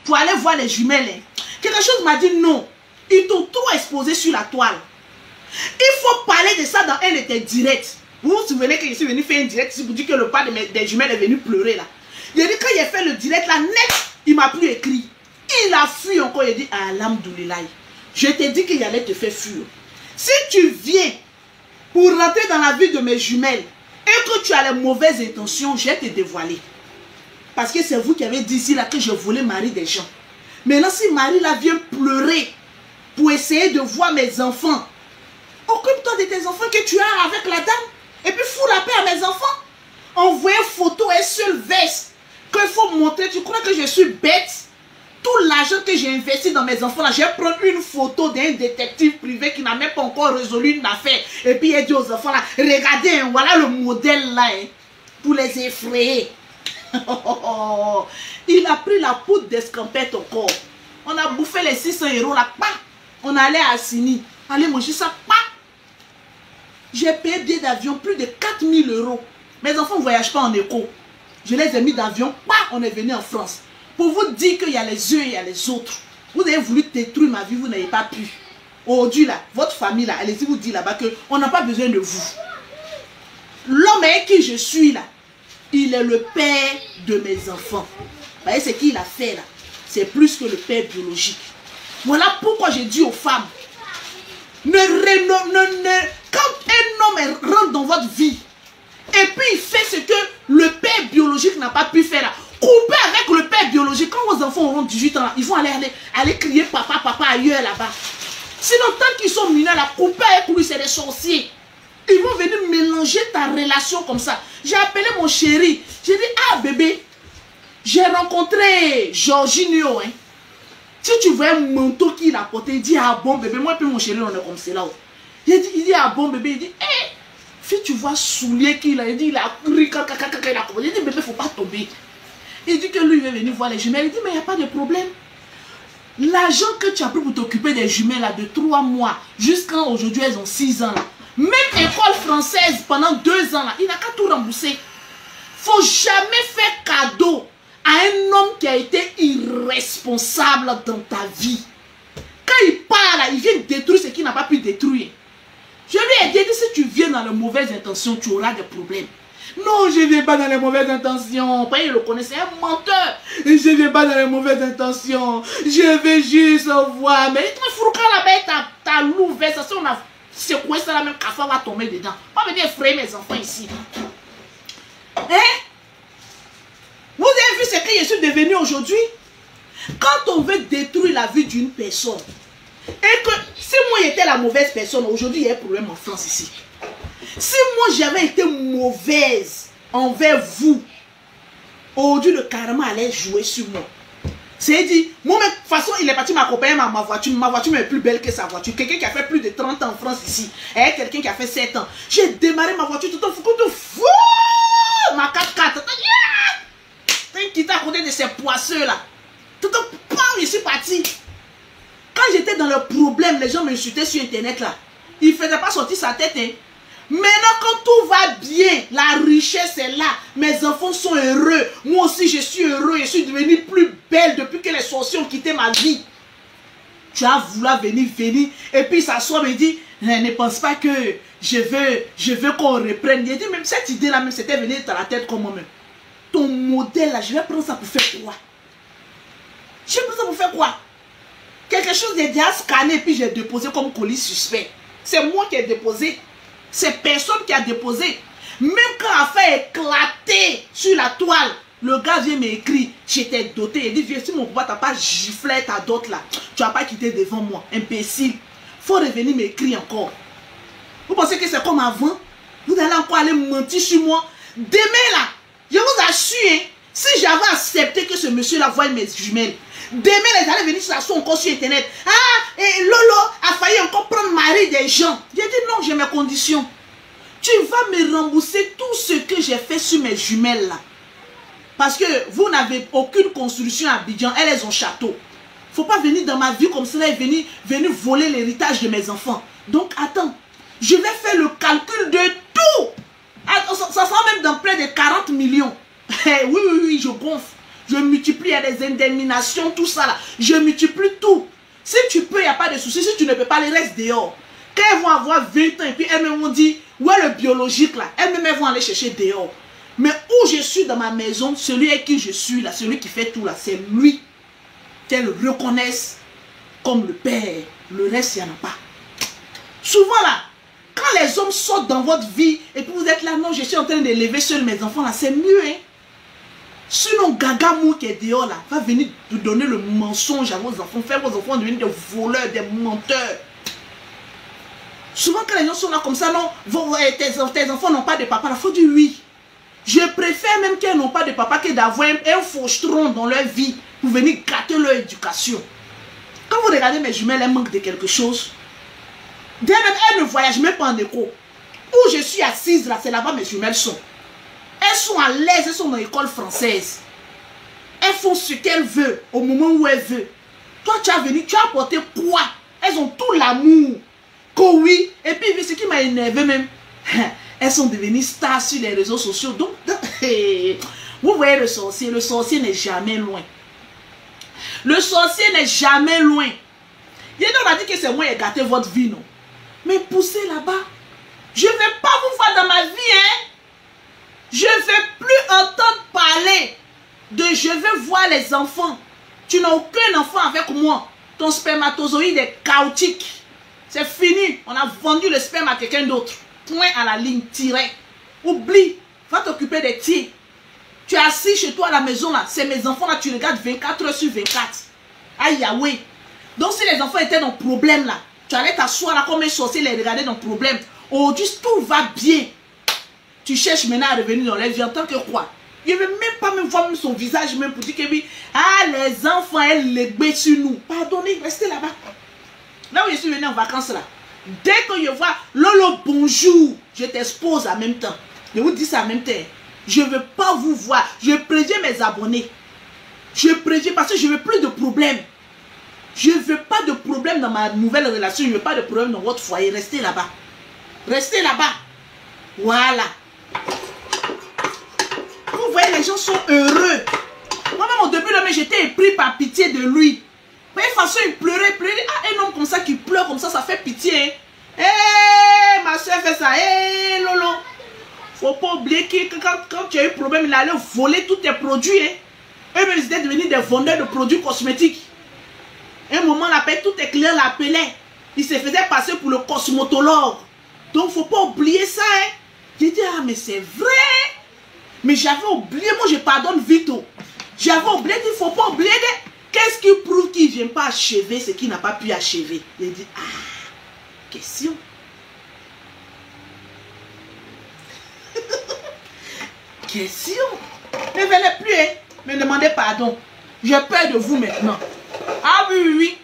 pour aller voir les jumelles. Hein. Quelque chose m'a dit non. Ils t'ont trop exposé sur la toile. Il faut parler de ça dans un de tes directs. Vous vous souvenez que je suis venu faire un direct ici pour dire que le père des jumelles est venu pleurer là. Il a dit quand il a fait le direct là, net, il m'a plus écrit. Il a fui encore, il a dit Alhamdoulilah. Je t'ai dit qu'il allait te faire fuir. Si tu viens pour rentrer dans la vie de mes jumelles et que tu as les mauvaises intentions, je vais te dévoiler. Parce que c'est vous qui avez dit ici là que je voulais marier des gens. Maintenant si Marie là vient pleurer pour essayer de voir mes enfants, occupe-toi de tes enfants que tu as avec la dame. Et puis fous la paix à mes enfants. Envoie une photo, un seul veste qu'il faut montrer. Tu crois que je suis bête? Tout l'argent que j'ai investi dans mes enfants là, je vais prendre une photo d'un détective privé qui n'a même pas encore résolu une affaire. Et puis il dit aux enfants là, regardez, hein, voilà le modèle là, hein, pour les effrayer. Il a pris la poudre d'escampette encore. On a bouffé les 600 € là, pas. On allait à Assini, aller manger ça, pas. J'ai payé billet d'avion plus de 4000 €. Mes enfants ne voyagent pas en éco. Je les ai mis d'avion, pas. On est venu en France. Pour vous dire qu'il y a les uns et il y a les autres. Vous avez voulu détruire ma vie, vous n'avez pas pu. Aujourd'hui là, votre famille là, allez-y vous dire là-bas qu'on n'a pas besoin de vous. L'homme avec qui je suis là, il est le père de mes enfants. Vous voyez ce qu'il a fait là? C'est plus que le père biologique. Voilà pourquoi j'ai dit aux femmes, quand un homme rentre dans votre vie, et puis il fait ce que le père biologique n'a pas pu faire là, coupez avec le père biologique. Quand vos enfants auront 18 ans, là, ils vont aller crier papa, papa ailleurs là-bas. Sinon, tant qu'ils sont mineurs là, coupez avec lui, c'est des sorciers. Ils vont venir mélanger ta relation comme ça. J'ai appelé mon chéri. J'ai dit, ah bébé, j'ai rencontré Jorginho. Hein. Si tu vois un manteau qu'il a porté, il dit, ah bon bébé, moi et puis mon chéri, on est comme cela. Il dit, ah bon bébé, il dit, hé, fille, tu vois soulier qu'il a. Il dit, il a crié, il dit, bébé, il ne faut pas tomber. Il dit que lui, il va venir voir les jumelles. Il dit, mais il n'y a pas de problème. L'argent que tu as pris pour t'occuper des jumelles là, de 3 mois, jusqu'à aujourd'hui, elles ont 6 ans là. Même école française pendant 2 ans là, il n'a qu'à tout rembourser. Faut jamais faire cadeau à un homme qui a été irresponsable dans ta vie. Quand il part là, il vient détruire ce qu'il n'a pas pu détruire. Je lui ai dit, si tu viens dans les mauvaises intentions, tu auras des problèmes. Non, je ne viens pas dans les mauvaises intentions. Pas il le connaît, c'est un menteur. Je ne viens pas dans les mauvaises intentions. Je vais juste voir. Mais il te fout là-bas, ta louve, ça on a secoué ça là, même café va tomber dedans. Pas venir effrayer mes enfants ici. Hein? Vous avez vu ce que je suis devenu aujourd'hui? Quand on veut détruire la vie d'une personne, et que si moi j'étais la mauvaise personne, aujourd'hui il y a un problème en France ici. Si moi j'avais été mauvaise envers vous, aujourd'hui le karma allait jouer sur moi. C'est-à-dire, moi de toute façon il est parti m'accompagner ma voiture est plus belle que sa voiture. Quelqu'un qui a fait plus de 30 ans en France ici, et quelqu'un qui a fait 7 ans. J'ai démarré ma voiture tout en fou, ma 4x4. T'es quitté à côté de ces poisseux là. Tout en pam, je suis parti. Quand j'étais dans le problème, les gens m'insultaient sur internet là. Il ne faisait pas sortir sa tête. Hein. Maintenant, quand tout va bien, la richesse est là. Mes enfants sont heureux. Moi aussi, je suis heureux. Je suis devenue plus belle depuis que les sorciers ont quitté ma vie. Tu as voulu venir. Et puis, s'asseoir et dit, ne pense pas que je veux qu'on reprenne. Il dit, même cette idée-là, même c'était venu dans la tête comme moi-même. Ton modèle là, je vais prendre ça pour faire quoi? Je vais prendre ça pour faire quoi? Quelque chose est déjà scanné et puis j'ai déposé comme colis suspect. C'est moi qui ai déposé. C'est personne qui a déposé. Même quand l'affaire est éclatée sur la toile, le gars vient m'écrire, j'étais doté. Il dit, viens, si mon papa t'a pas giflé ta dot là, tu vas pas quitter devant moi, imbécile. Faut revenir m'écrire encore. Vous pensez que c'est comme avant? Vous allez encore aller mentir sur moi? Demain là, je vous assure, hein, si j'avais accepté que ce monsieur-là voie mes jumelles, demain, les allaient venir s'asseoir encore sur internet. Ah, et Lolo a failli encore prendre mari des gens. J'ai dit non, j'ai mes conditions. Tu vas me rembourser tout ce que j'ai fait sur mes jumelles là. Parce que vous n'avez aucune construction à Abidjan, elles ont château. Faut pas venir dans ma vie comme cela et venir voler l'héritage de mes enfants. Donc attends, je vais faire le calcul de tout. Ça sera même dans près de 40 millions. Oui, je gonfle. je multiplie, il y a des indemnisations, tout ça là. Je multiplie tout. Si tu peux, il n'y a pas de souci. Si tu ne peux pas, les restes dehors. Quand elles vont avoir 20 ans et puis elles m'ont dit, où est le biologique là? Elles vont aller chercher dehors. Mais où je suis dans ma maison, celui avec qui je suis là, celui qui fait tout là, c'est lui. Qu'elles reconnaissent comme le père. Le reste, il n'y en a pas. Souvent là, quand les hommes sortent dans votre vie et puis vous êtes là, non, je suis en train d'élever seuls mes enfants là, c'est mieux, hein. Sinon, Gaga Mou qui est dehors là, va venir te donner le mensonge à vos enfants, faire vos enfants devenir des voleurs, des menteurs. Souvent, quand les gens sont là comme ça, non, tes enfants n'ont pas de papa, il faut dire oui. Je préfère même qu'elles n'ont pas de papa que d'avoir un faucheron dans leur vie pour venir gâter leur éducation. Quand vous regardez mes jumelles, elles manquent de quelque chose. Elles ne voyagent même pas en écho. Où je suis assise là, c'est là-bas mes jumelles sont. Elles sont à l'aise, elles sont dans l'école française. Elles font ce qu'elles veulent au moment où elles veulent. Toi, tu as venu, tu as apporté quoi? Elles ont tout l'amour. Que oui. Et puis, ce qui m'a énervé même, elles sont devenues stars sur les réseaux sociaux. Donc, vous voyez le sorcier n'est jamais loin. Le sorcier n'est jamais loin. Il m'a dit que c'est moi qui ai gâté votre vie, non? Mais poussez là-bas. Je ne vais pas vous voir dans ma vie, hein? Je ne vais plus entendre parler de je vais voir les enfants. Tu n'as aucun enfant avec moi. Ton spermatozoïde est chaotique. C'est fini. On a vendu le sperme à quelqu'un d'autre. Point à la ligne, tiré. Oublie. Va t'occuper des tiens. Tu es assis chez toi à la maison là. C'est mes enfants là. Tu regardes 24 heures sur 24. Aïe, Yahweh. Donc si les enfants étaient dans le problème là, tu allais t'asseoir là comme un sorcier les regarder dans le problème. Aujourd'hui, tout va bien. Tu cherches maintenant à revenir dans la vie en tant que quoi? Il ne veut même pas même voir son visage même pour dire que oui, ah les enfants, elles les gbé sur nous. Pardonnez, restez là-bas. Là où je suis venu en vacances là, dès que je vois Lolo bonjour, je t'expose en même temps. Je vous dis ça en même temps. Je ne veux pas vous voir. Je préviens mes abonnés. Je préviens parce que je ne veux plus de problème. Je ne veux pas de problème dans ma nouvelle relation. Je ne veux pas de problème dans votre foyer. Restez là-bas. Restez là-bas. Voilà. Vous voyez, les gens sont heureux. Moi-même, au début, j'étais épris par pitié de lui. Mais de toute façon, il pleurait. Ah, un homme comme ça qui pleure comme ça fait pitié. Hé, ma soeur fait ça. Hé, Lolo. Faut pas oublier que quand tu as eu problème, il allait voler tous tes produits. Eux, ils étaient devenus des vendeurs de produits cosmétiques. Un moment, tous tes clients l'appelaient. Il se faisait passer pour le cosmétologue. Donc, faut pas oublier ça. Hein. J'ai dit, ah, mais c'est vrai. Mais j'avais oublié, moi je pardonne vite. J'avais oublié, il ne faut pas oublier. Qu'est-ce qui prouve qu'il ne vient pas achever ce qu'il n'a pas pu achever? Il dit, ah, question. Question. Ne venez plus, hein. Me demandez pardon. J'ai peur de vous maintenant. Ah oui, oui, oui.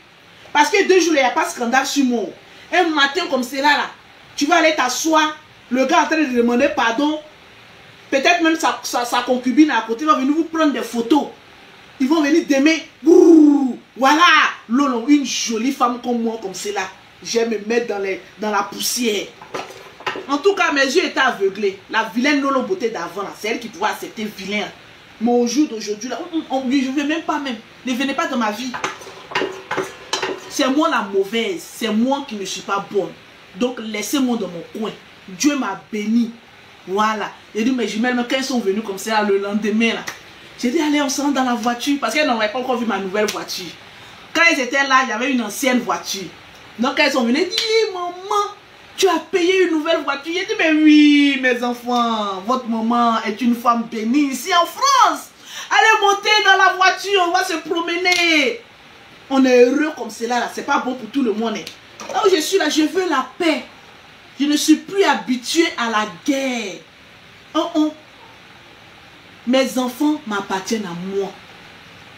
Parce que 2 jours, il n'y a pas de scandale sur moi. Un matin comme cela, là, tu vas aller t'asseoir. Le gars est en train de demander pardon. Peut-être même sa concubine à côté va venir vous prendre des photos. Ils vont venir d'aimer. Voilà. Lolo, une jolie femme comme moi, comme cela. J'aime me mettre dans la poussière. En tout cas, mes yeux étaient aveuglés. La vilaine Lolo beauté d'avant, c'est elle qui pouvait accepter vilain. Mais au jour d'aujourd'hui, là, je ne veux même pas même. Ne venez pas dans ma vie. C'est moi la mauvaise. C'est moi qui ne suis pas bonne. Donc, laissez-moi dans mon coin. Dieu m'a béni. Voilà. J'ai dit, mes jumelles, quand elles sont venues comme ça le lendemain, là, j'ai dit, allez, on se rend dans la voiture. Parce qu'elles n'avaient pas encore vu ma nouvelle voiture. Quand elles étaient là, il y avait une ancienne voiture. Donc, elles sont venues, elles disent, maman, tu as payé une nouvelle voiture. J'ai dit, mais oui, mes enfants, votre maman est une femme bénie ici en France. Allez monter dans la voiture, on va se promener. On est heureux comme cela, là. C'est pas bon pour tout le monde. Là où je suis là, je veux la paix. Je ne suis plus habituée à la guerre. Mes enfants m'appartiennent à moi.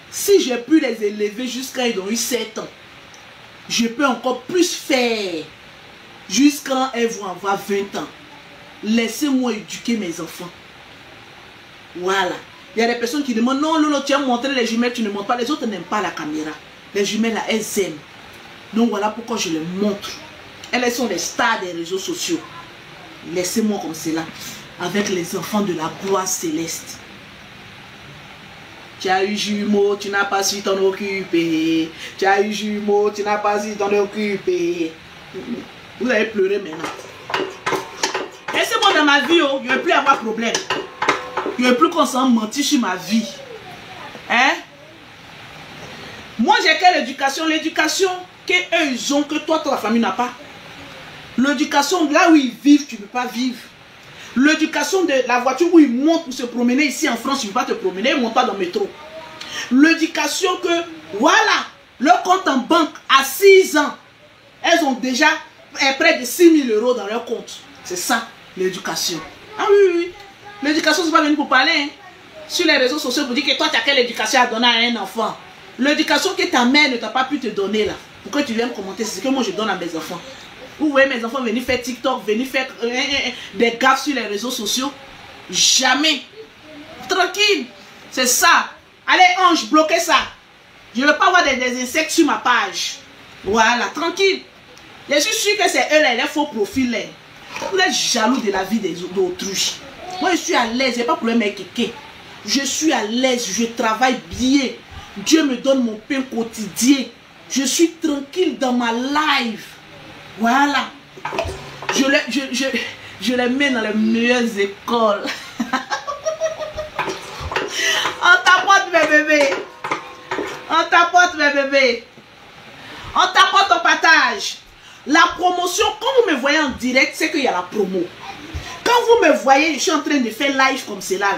Si j'ai pu les élever jusqu'à ils ont eu 7 ans, je peux encore plus faire jusqu'à elles vont avoir 20 ans. Laissez-moi éduquer mes enfants. Voilà. Il y a des personnes qui demandent, non, Lolo, tu as montré les jumelles, tu ne montres pas. Les autres n'aiment pas la caméra. Les jumelles, là, elles aiment. Donc voilà pourquoi je les montre. Elles sont les stars des réseaux sociaux. Laissez-moi comme cela, avec les enfants de la gloire céleste. Tu as eu jumeau, tu n'as pas su t'en occuper. Tu as eu jumeau, tu n'as pas su t'en occuper. Vous allez pleurer maintenant. Laissez-moi dans ma vie, oh. Je ne vais plus avoir de problème. Je ne vais plus qu'on s'en mentir sur ma vie. Hein? Moi, j'ai quelle éducation? L'éducation qu'eux ils ont, que toi, ta famille n'a pas. L'éducation, là où ils vivent, tu ne peux pas vivre. L'éducation de la voiture où ils montent pour se promener ici en France, tu ne peux pas te promener, ils ne montent pas dans le métro. L'éducation que, voilà, leur compte en banque à 6 ans, elles ont déjà près de 6 000 € dans leur compte. C'est ça, l'éducation. Ah oui, oui. L'éducation, c'est pas venu pour parler. Hein. Sur les réseaux sociaux, pour dire que toi, tu as quelle éducation à donner à un enfant. L'éducation que ta mère ne t'a pas pu te donner là. Pourquoi tu viens me commenter? C'est ce que moi je donne à mes enfants. Vous voyez mes enfants venir faire TikTok, venir faire des gaffes sur les réseaux sociaux. Jamais. Tranquille. C'est ça. Allez, Ange, bloquez ça. Je ne veux pas avoir des insectes sur ma page. Voilà, tranquille. Je suis sûr que c'est eux là, les faux profils là. Vous êtes jaloux de la vie d'autrui. Moi, je suis à l'aise. Je n'ai pas de problème avec quelqu'un. Je suis à l'aise. Je travaille bien. Dieu me donne mon pain quotidien. Je suis tranquille dans ma life. Voilà. Je les mets dans les meilleures écoles. On tapote mes bébés. On tapote mes bébés. On tapote au partage. La promotion, quand vous me voyez en direct, c'est qu'il y a la promo. Quand vous me voyez, je suis en train de faire live comme cela.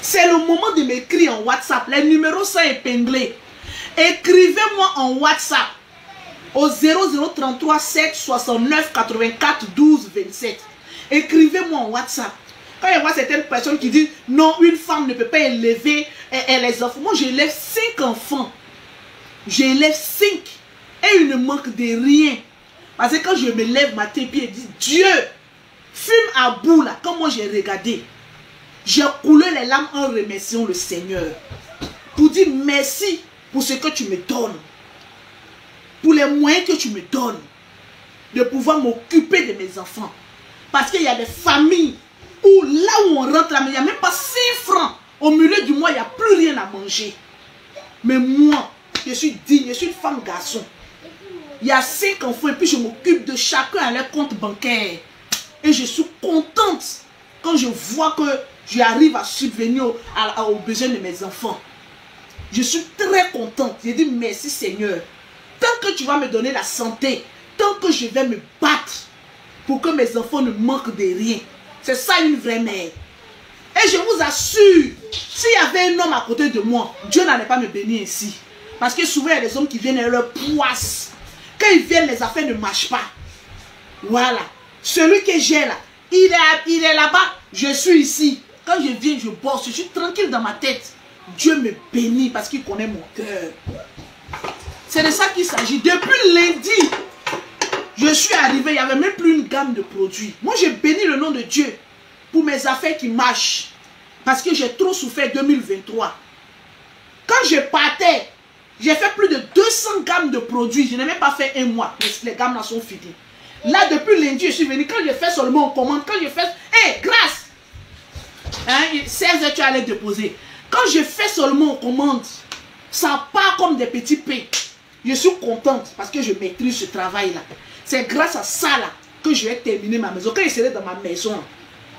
C'est le moment de m'écrire en WhatsApp. Les numéros sont épinglés. Écrivez-moi en WhatsApp au 0033 7 69 84 12 27. Écrivez-moi en WhatsApp. Quand je vois certaines personnes qui disent non, une femme ne peut pas élever les enfants. Moi, j'élève 5 enfants. J'élève 5. Et il ne manque de rien. Parce que quand je me lève matin et je dis Dieu, fume à bout là. Quand moi j'ai regardé, j'ai coulé les larmes en remerciant le Seigneur. Pour dire merci pour ce que tu me donnes. Pour les moyens que tu me donnes. De pouvoir m'occuper de mes enfants. Parce qu'il y a des familles où là où on rentre, il n'y a même pas 6 francs. Au milieu du mois, il n'y a plus rien à manger. Mais moi, je suis digne, je suis une femme garçon. Il y a 5 enfants et puis je m'occupe de chacun à leur compte bancaire. Et je suis contente quand je vois que j'arrive à subvenir aux besoins de mes enfants. Je suis très contente. Je dis merci Seigneur. Tant que tu vas me donner la santé, tant que je vais me battre pour que mes enfants ne manquent de rien. C'est ça une vraie mère. Et je vous assure, s'il y avait un homme à côté de moi, Dieu n'allait pas me bénir ici. Parce que souvent il y a des hommes qui viennent et leur poisse. Quand ils viennent, les affaires ne marchent pas. Voilà. Celui que j'ai là, il est là-bas, je suis ici. Quand je viens, je bosse, je suis tranquille dans ma tête. Dieu me bénit parce qu'il connaît mon cœur. C'est de ça qu'il s'agit. Depuis lundi, je suis arrivé, il n'y avait même plus une gamme de produits. Moi, j'ai béni le nom de Dieu pour mes affaires qui marchent. Parce que j'ai trop souffert 2023. Quand je partais, j'ai fait plus de 200 gammes de produits. Je n'ai même pas fait un mois. Les gammes là sont finies. Là, depuis lundi, je suis venu. Quand je fais seulement, on commande. Quand je fais... Hé, grâce! Hein, 16 heures, tu allais déposer. Quand je fais seulement, on commande. Ça part comme des petits pains. Je suis contente parce que je maîtrise ce travail-là. C'est grâce à ça là que je vais terminer ma maison. Quand je serai dans ma maison,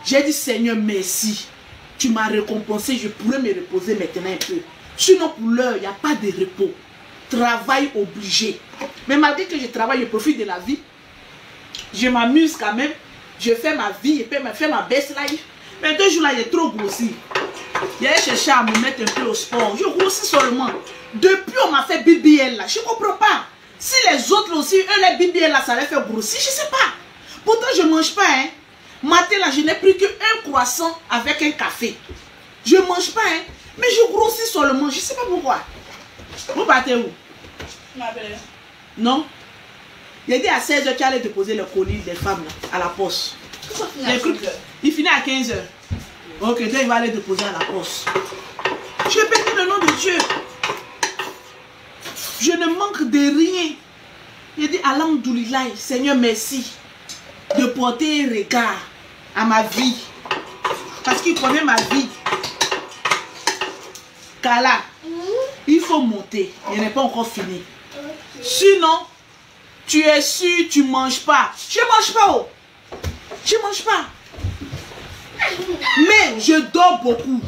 j'ai dit Seigneur, merci. Tu m'as récompensé. Je pourrais me reposer maintenant un peu. Sinon, pour l'heure, il n'y a pas de repos. Travail obligé. Mais malgré que je travaille, je profite de la vie. Je m'amuse quand même. Je fais ma vie et puis je fais ma best life. Mais 2 jours là, j'ai trop grossi. J'ai cherché à me mettre un peu au sport. Je grossis seulement. Depuis, on m'a fait BBL là. Je ne comprends pas. Si les autres aussi, eux, les BBL là, ça les fait grossir, je ne sais pas. Pourtant, je ne mange pas. Hein. Matin là, je n'ai pris qu'un croissant avec un café. Je ne mange pas. Hein. Mais je grossis seulement. Je ne sais pas pourquoi. Vous partez où? Non? Il dit à 16h, tu allais déposer le colis des femmes là, à la poste. Il finit à 15h. Ok, donc il va aller déposer à la poste. Je bénis le nom de Dieu. Je ne manque de rien. Il dit Alhamdoulilah, Seigneur, merci de porter un regard à ma vie. Parce qu'il connaît ma vie. Kala, Il faut monter. Je n'ai pas encore fini. Sinon, tu es sûr, tu ne manges pas. Je ne mange pas. Oh. Je ne mange pas. Mais je dors beaucoup.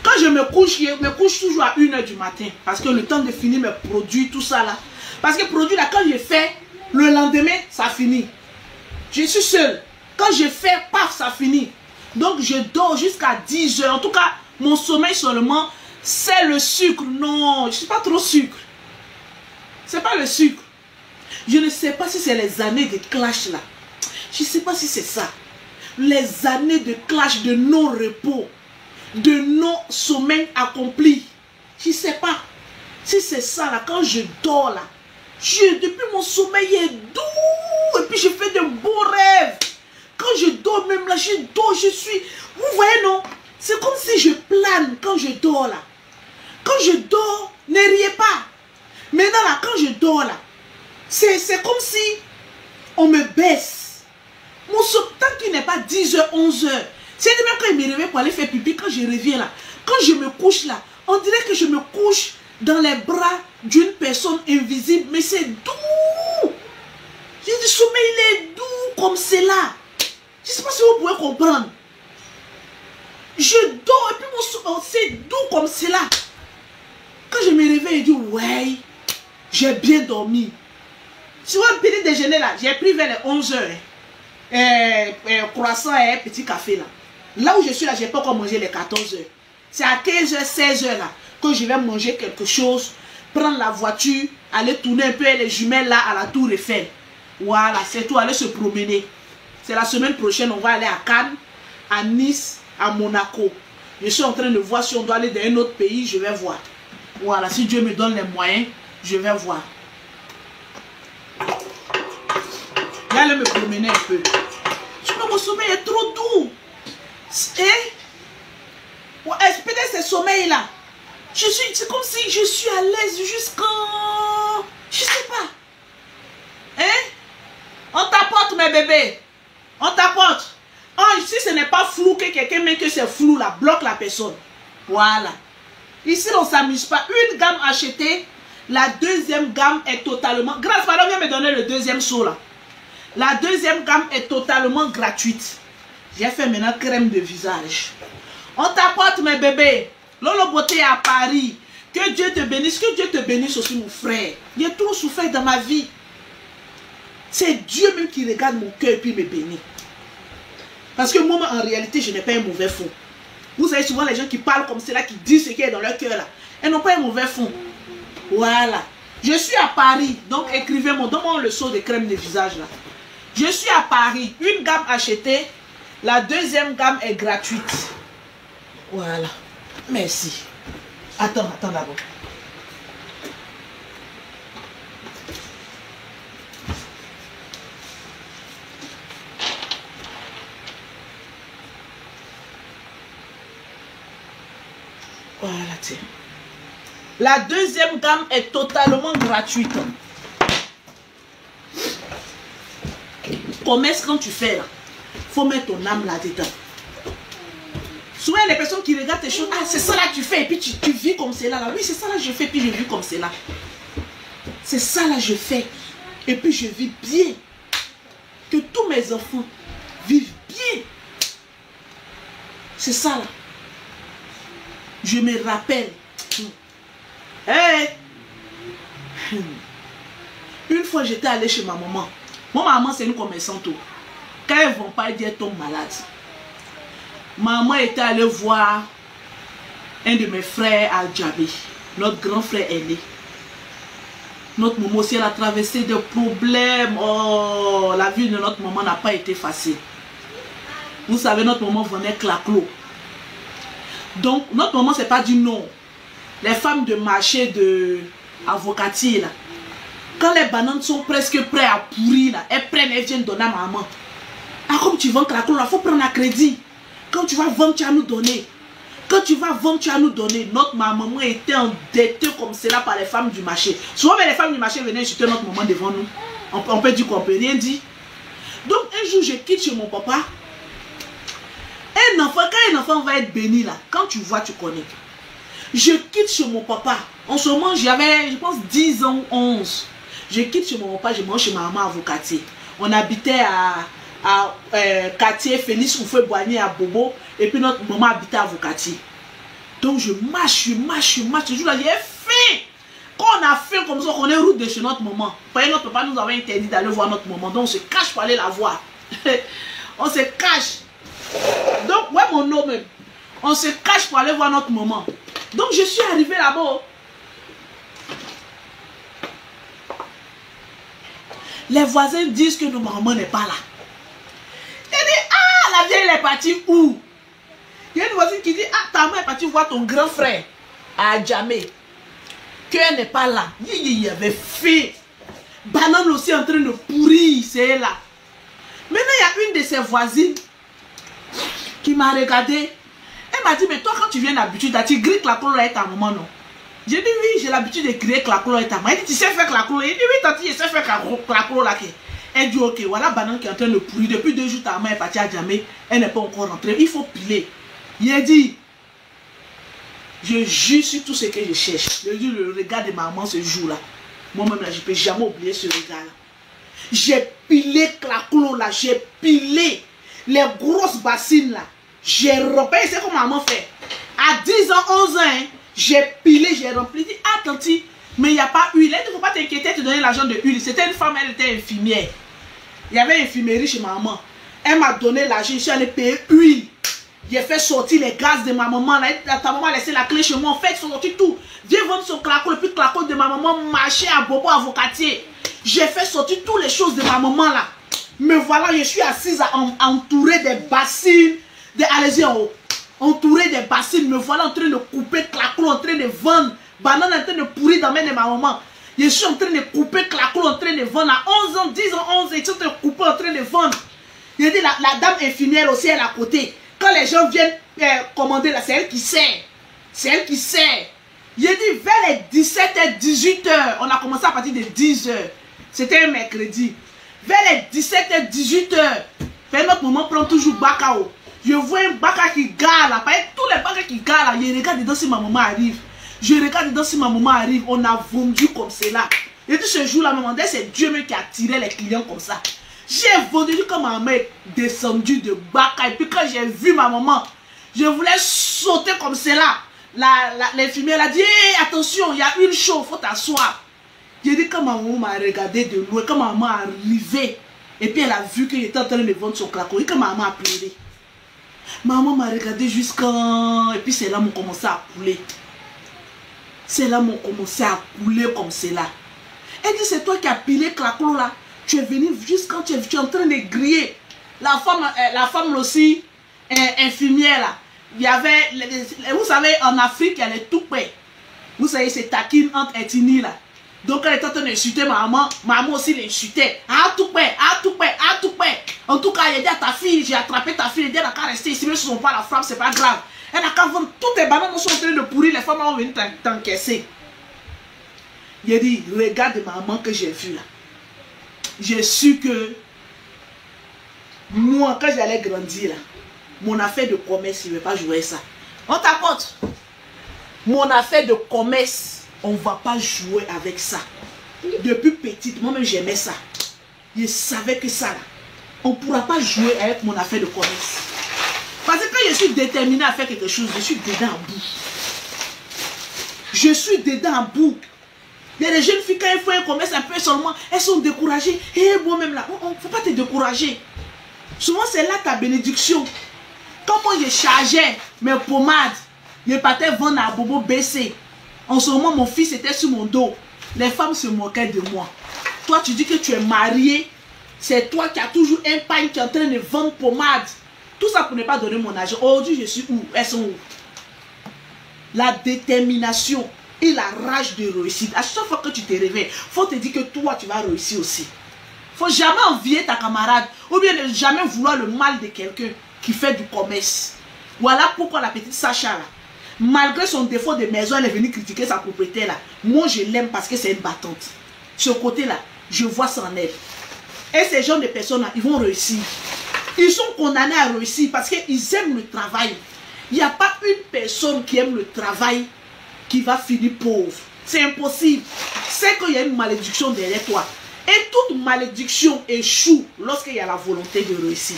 Quand je me couche toujours à 1h du matin. Parce que le temps de finir mes produits, tout ça là. Parce que produit là, quand je fais, le lendemain, ça finit. Je suis seule. Quand je fais, paf, ça finit. Donc je dors jusqu'à 10h. En tout cas, mon sommeil seulement, c'est le sucre. Non, je ne suis pas trop sucre. C'est pas le sucre. Je ne sais pas si c'est les années de clash là. Je ne sais pas si c'est ça. Les années de clash, de non-repos, de non-sommeil accompli. Je ne sais pas. Si c'est ça là, quand je dors là, depuis mon sommeil est doux. Et puis je fais de beaux rêves. Quand je dors même là, je dors, je suis... Vous voyez non? C'est comme si je plane quand je dors là. Quand je dors, ne riez pas. Maintenant là, quand je dors là, c'est comme si on me baisse. Mon sommeil, tant qu'il n'est pas 10h, 11h. C'est même quand il me réveille pour aller faire pipi, quand je reviens là, quand je me couche là, on dirait que je me couche dans les bras d'une personne invisible, mais c'est doux. J'ai dit, sommeil, il est doux comme cela. Je ne sais pas si vous pouvez comprendre. Je dors et puis mon sommeil, c'est doux comme cela. Quand je me réveille, je dis, ouais, j'ai bien dormi. Sur un petit déjeuner là, j'ai pris vers les 11h. Croissant et petit café là. Là où je suis là, je n'ai pas encore mangé les 14h. C'est à 15h, 16h là, que je vais manger quelque chose, prendre la voiture, aller tourner un peu les jumelles là à la Tour Eiffel. Voilà, c'est tout, aller se promener. C'est la semaine prochaine, on va aller à Cannes, à Nice, à Monaco. Je suis en train de voir si on doit aller dans un autre pays, je vais voir. Voilà, si Dieu me donne les moyens, je vais voir. Je vais aller me promener un peu. Mon sommeil est trop doux. Et peut-être ce sommeil là. C'est comme si je suis à l'aise jusqu'en... Je sais pas. Hein? On t'apporte mes bébés. On t'apporte. Oh, si ce n'est pas flou que quelqu'un met que c'est flou là, bloque la personne. Voilà. Ici on ne s'amuse pas. Une gamme achetée. La deuxième gamme est totalement... Grâce, pardon, viens me donner le deuxième seau là. La deuxième gamme est totalement gratuite. J'ai fait maintenant crème de visage. On t'apporte mes bébés. Lolo Beauté à Paris. Que Dieu te bénisse. Que Dieu te bénisse aussi mon frère. J'ai trop souffert dans ma vie. C'est Dieu même qui regarde mon cœur et puis me bénit. Parce que moi en réalité je n'ai pas un mauvais fond. Vous savez souvent les gens qui parlent comme cela, qui disent ce qui est dans leur cœur là. Elles n'ont pas un mauvais fond. Voilà. Je suis à Paris. Donc écrivez-moi. Donne-moi le seau de crème de visage là. Je suis à Paris, une gamme achetée, la deuxième gamme est gratuite. Voilà, merci. Attends d'abord. Voilà, tiens. La deuxième gamme est totalement gratuite. Commerce quand tu fais là, faut mettre ton âme là-dedans. Souvent les personnes qui regardent tes choses, ah c'est ça là tu fais et puis tu vis comme cela là. Oui c'est ça là je fais puis je vis comme cela. C'est ça là je fais et puis je vis bien. Que tous mes enfants vivent bien. C'est ça là. Je me rappelle. Hey. Une fois j'étais allée chez ma maman. Mon maman c'est une commerçante. Quand elles ne vont pas, elle dit elle tombe malade. Maman était allée voir un de mes frères à Djabé. Notre grand frère aîné. Notre maman aussi elle a traversé des problèmes. Oh, la vie de notre maman n'a pas été facile. Vous savez, notre maman venait claclo. Donc, notre maman c'est pas du non. Les femmes de marché de avocatier là. Quand les bananes sont presque prêtes à pourrir, là, elles prennent, elles viennent donner à maman. Ah, comme tu vends claclo, il faut prendre un crédit. Quand tu vas vendre, tu vas nous donner. Quand tu vas vendre, tu vas nous donner. Notre maman était endettée comme cela par les femmes du marché. Souvent, les femmes du marché venaient jeter notre maman devant nous. On peut dire qu'on ne peut rien dire. Donc, un jour, je quitte chez mon papa. Un enfant, quand un enfant va être béni, là, quand tu vois, tu connais. Je quitte chez mon papa. En ce moment, j'avais, je pense, 10 ans, 11. Je quitte chez mon papa, je mange chez ma maman à Vokatier. On habitait à quartier Félix Oufoué-Boigny à Bobo. Et puis notre maman habitait à Vokatier. Donc je marche. Ce jour-là, j'ai faim. Quand on a faim comme ça, on est route de chez notre maman. Parce que notre papa nous avait interdit d'aller voir notre maman. Donc on se cache pour aller la voir. On se cache. Donc, ouais, mon nom même. On se cache pour aller voir notre maman. Donc je suis arrivé là-bas. Les voisins disent que notre maman n'est pas là. J'ai dit, ah, la vieille elle est partie où? Il y a une voisine qui dit, ah, ta maman est partie voir ton grand frère à Djamé. Qu'elle n'est pas là. Il y avait fait. Banane aussi en train de pourrir, c'est là. Maintenant, il y a une de ses voisines qui m'a regardé. Elle m'a dit, mais toi, quand tu viens d'habitude, tu grilles la couleur avec ta maman, non? J'ai dit, oui, j'ai l'habitude de griller la couleur avec ta maman. Elle dit, tu sais faire la couleur? Il dit, oui, tati, je sais faire la couleur là. Elle dit, ok, voilà banane qui est en train de pourrir. Depuis 2 jours, ta maman est partie à Djamé. Elle n'est pas encore rentrée. Il faut piler. Il a dit, je jure sur tout ce que je cherche. J'ai dit, le regard de ma maman ce jour-là. Moi-même, là, je ne peux jamais oublier ce regard-là. J'ai pilé la couleur là. J'ai pilé les grosses bassines là. J'ai rempli. C'est comme maman fait. À 10 ans, 11 ans, hein, j'ai pilé, j'ai rempli. Dit, ah, tanti, mais il n'y a pas huile. Elle dit, il ne faut pas t'inquiéter, te donner l'argent de huile. C'était une femme, elle était infirmière. Il y avait une infirmerie chez ma maman. Elle m'a donné l'argent, je suis allé payer huile. J'ai fait sortir les gaz de ma maman. Là, ta maman a laissé la clé chez moi. En fait, sortir tout. Viens vendre son claco. Le plus claco de ma maman marchait à Bobo à Vokatier. J'ai fait sortir toutes les choses de ma maman là. Mais voilà, je suis assise entourée des bassines. Allez-y en haut. Entourée des bassines. Me voilà en train de couper claco, en train de vendre. Banane en train de pourrir dans la main de ma maman. Je suis en train de couper claco, en train de vendre. À 11 ans, 10 ans, 11 ans, je suis en train de couper, en train de vendre. J'ai dit, la dame infirmière aussi, elle est à côté. Quand les gens viennent commander là, c'est elle qui sert. C'est elle qui sert. J'ai dit vers les 17h, 18h, on a commencé à partir de 10h. C'était un mercredi. Vers les 17h, 18h, notre maman prend toujours Bakao. Je vois un Baka qui gare là. Tous les Baka qui gare là, je regarde dedans si ma maman arrive. Je regarde dedans si ma maman arrive. On a vendu comme cela. Et tout ce jour-là, maman, c'est Dieu même qui a tiré les clients comme ça. J'ai vendu quand ma maman est descendue de Baka. Et puis quand j'ai vu ma maman, je voulais sauter comme cela. L'infirmière a dit, hey, attention, il y a une chose, il faut t'asseoir. J'ai dit quand ma maman m'a regardé de loin, quand ma maman est arrivée, et puis elle a vu que j'étais en train de vendre son claco, et quand ma maman a pleuré. Maman m'a regardé jusqu'en... Et puis c'est là qu'on commençait à couler. C'est là qu'on commençait à couler comme cela. Elle dit, c'est toi qui as pilé claco là. Tu es venu juste quand tu es en train de griller. La femme aussi, infirmière là. Il y avait, vous savez, en Afrique, il y a les toupets. Vous savez, c'est taquine entre ethnies là. Donc elle était en train d'insulter maman. Maman aussi l'insultait. Ah, toupet, ah, toupet, ah, toupet. En tout cas, il a dit à ta fille, j'ai attrapé ta fille. Elle dit, elle n'a qu'à rester ici, même si on pas la frappe, c'est pas grave. Elle n'a qu'à vendre toutes les bananes sont en train de pourrir. Les femmes vont venir t'encaisser. Il a dit, regarde maman que j'ai vue là. J'ai su que moi, quand j'allais grandir là, mon affaire de commerce, il ne va pas jouer ça. On t'apporte. Mon affaire de commerce, on ne va pas jouer avec ça. Depuis petite, moi-même j'aimais ça. Je savais que ça là, on ne pourra pas jouer avec mon affaire de commerce. Parce que quand je suis déterminée à faire quelque chose, je suis dedans en bout. Je suis dedans en bout. Il y a des jeunes filles, quand elles font un commerce un peu seulement, elles sont découragées. Et moi-même là, il ne faut pas te décourager. Souvent, c'est là ta bénédiction. Quand moi, je chargeais mes pommades, je partais vendre à Bobo BC. En ce moment, mon fils était sur mon dos. Les femmes se moquaient de moi. Toi, tu dis que tu es marié. C'est toi qui as toujours un pain qui est en train de vendre pommades. Tout ça pour ne pas donner mon argent. Aujourd'hui, je suis où? Elles sont où? La détermination et la rage de réussite. À chaque fois que tu te réveilles, il faut te dire que toi, tu vas réussir aussi. Il ne faut jamais envier ta camarade. Ou bien ne jamais vouloir le mal de quelqu'un qui fait du commerce. Voilà pourquoi la petite Sacha, là, malgré son défaut de maison, elle est venue critiquer sa propriétaire. Là. Moi, je l'aime parce que c'est une battante. Ce côté-là, je vois ça en elle. Et ces gens de personnes-là, ils vont réussir. Ils sont condamnés à réussir parce qu'ils aiment le travail. Il n'y a pas une personne qui aime le travail qui va finir pauvre. C'est impossible. C'est qu'il y a une malédiction derrière toi. Et toute malédiction échoue lorsqu'il y a la volonté de réussir.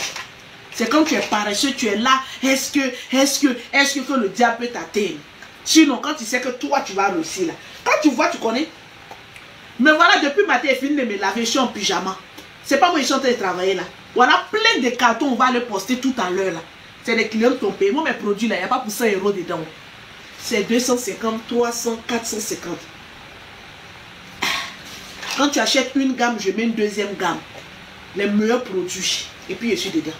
C'est quand tu es paresseux, tu es là. Est-ce que le diable peut t'atteindre? Sinon, quand tu sais que toi, tu vas réussir là. Quand tu vois, tu connais. Mais voilà, depuis matin, j'ai fini de me laver, je suis en pyjama. C'est pas moi qui suis en train de travailler là. Voilà, plein de cartons, on va les poster tout à l'heure là. C'est les clients qui ont payé. Moi, mes produits là, il n'y a pas pour 100 € dedans. C'est 250, 300, 450. Quand tu achètes une gamme, je mets une deuxième gamme. Les meilleurs produits. Et puis, je suis dedans.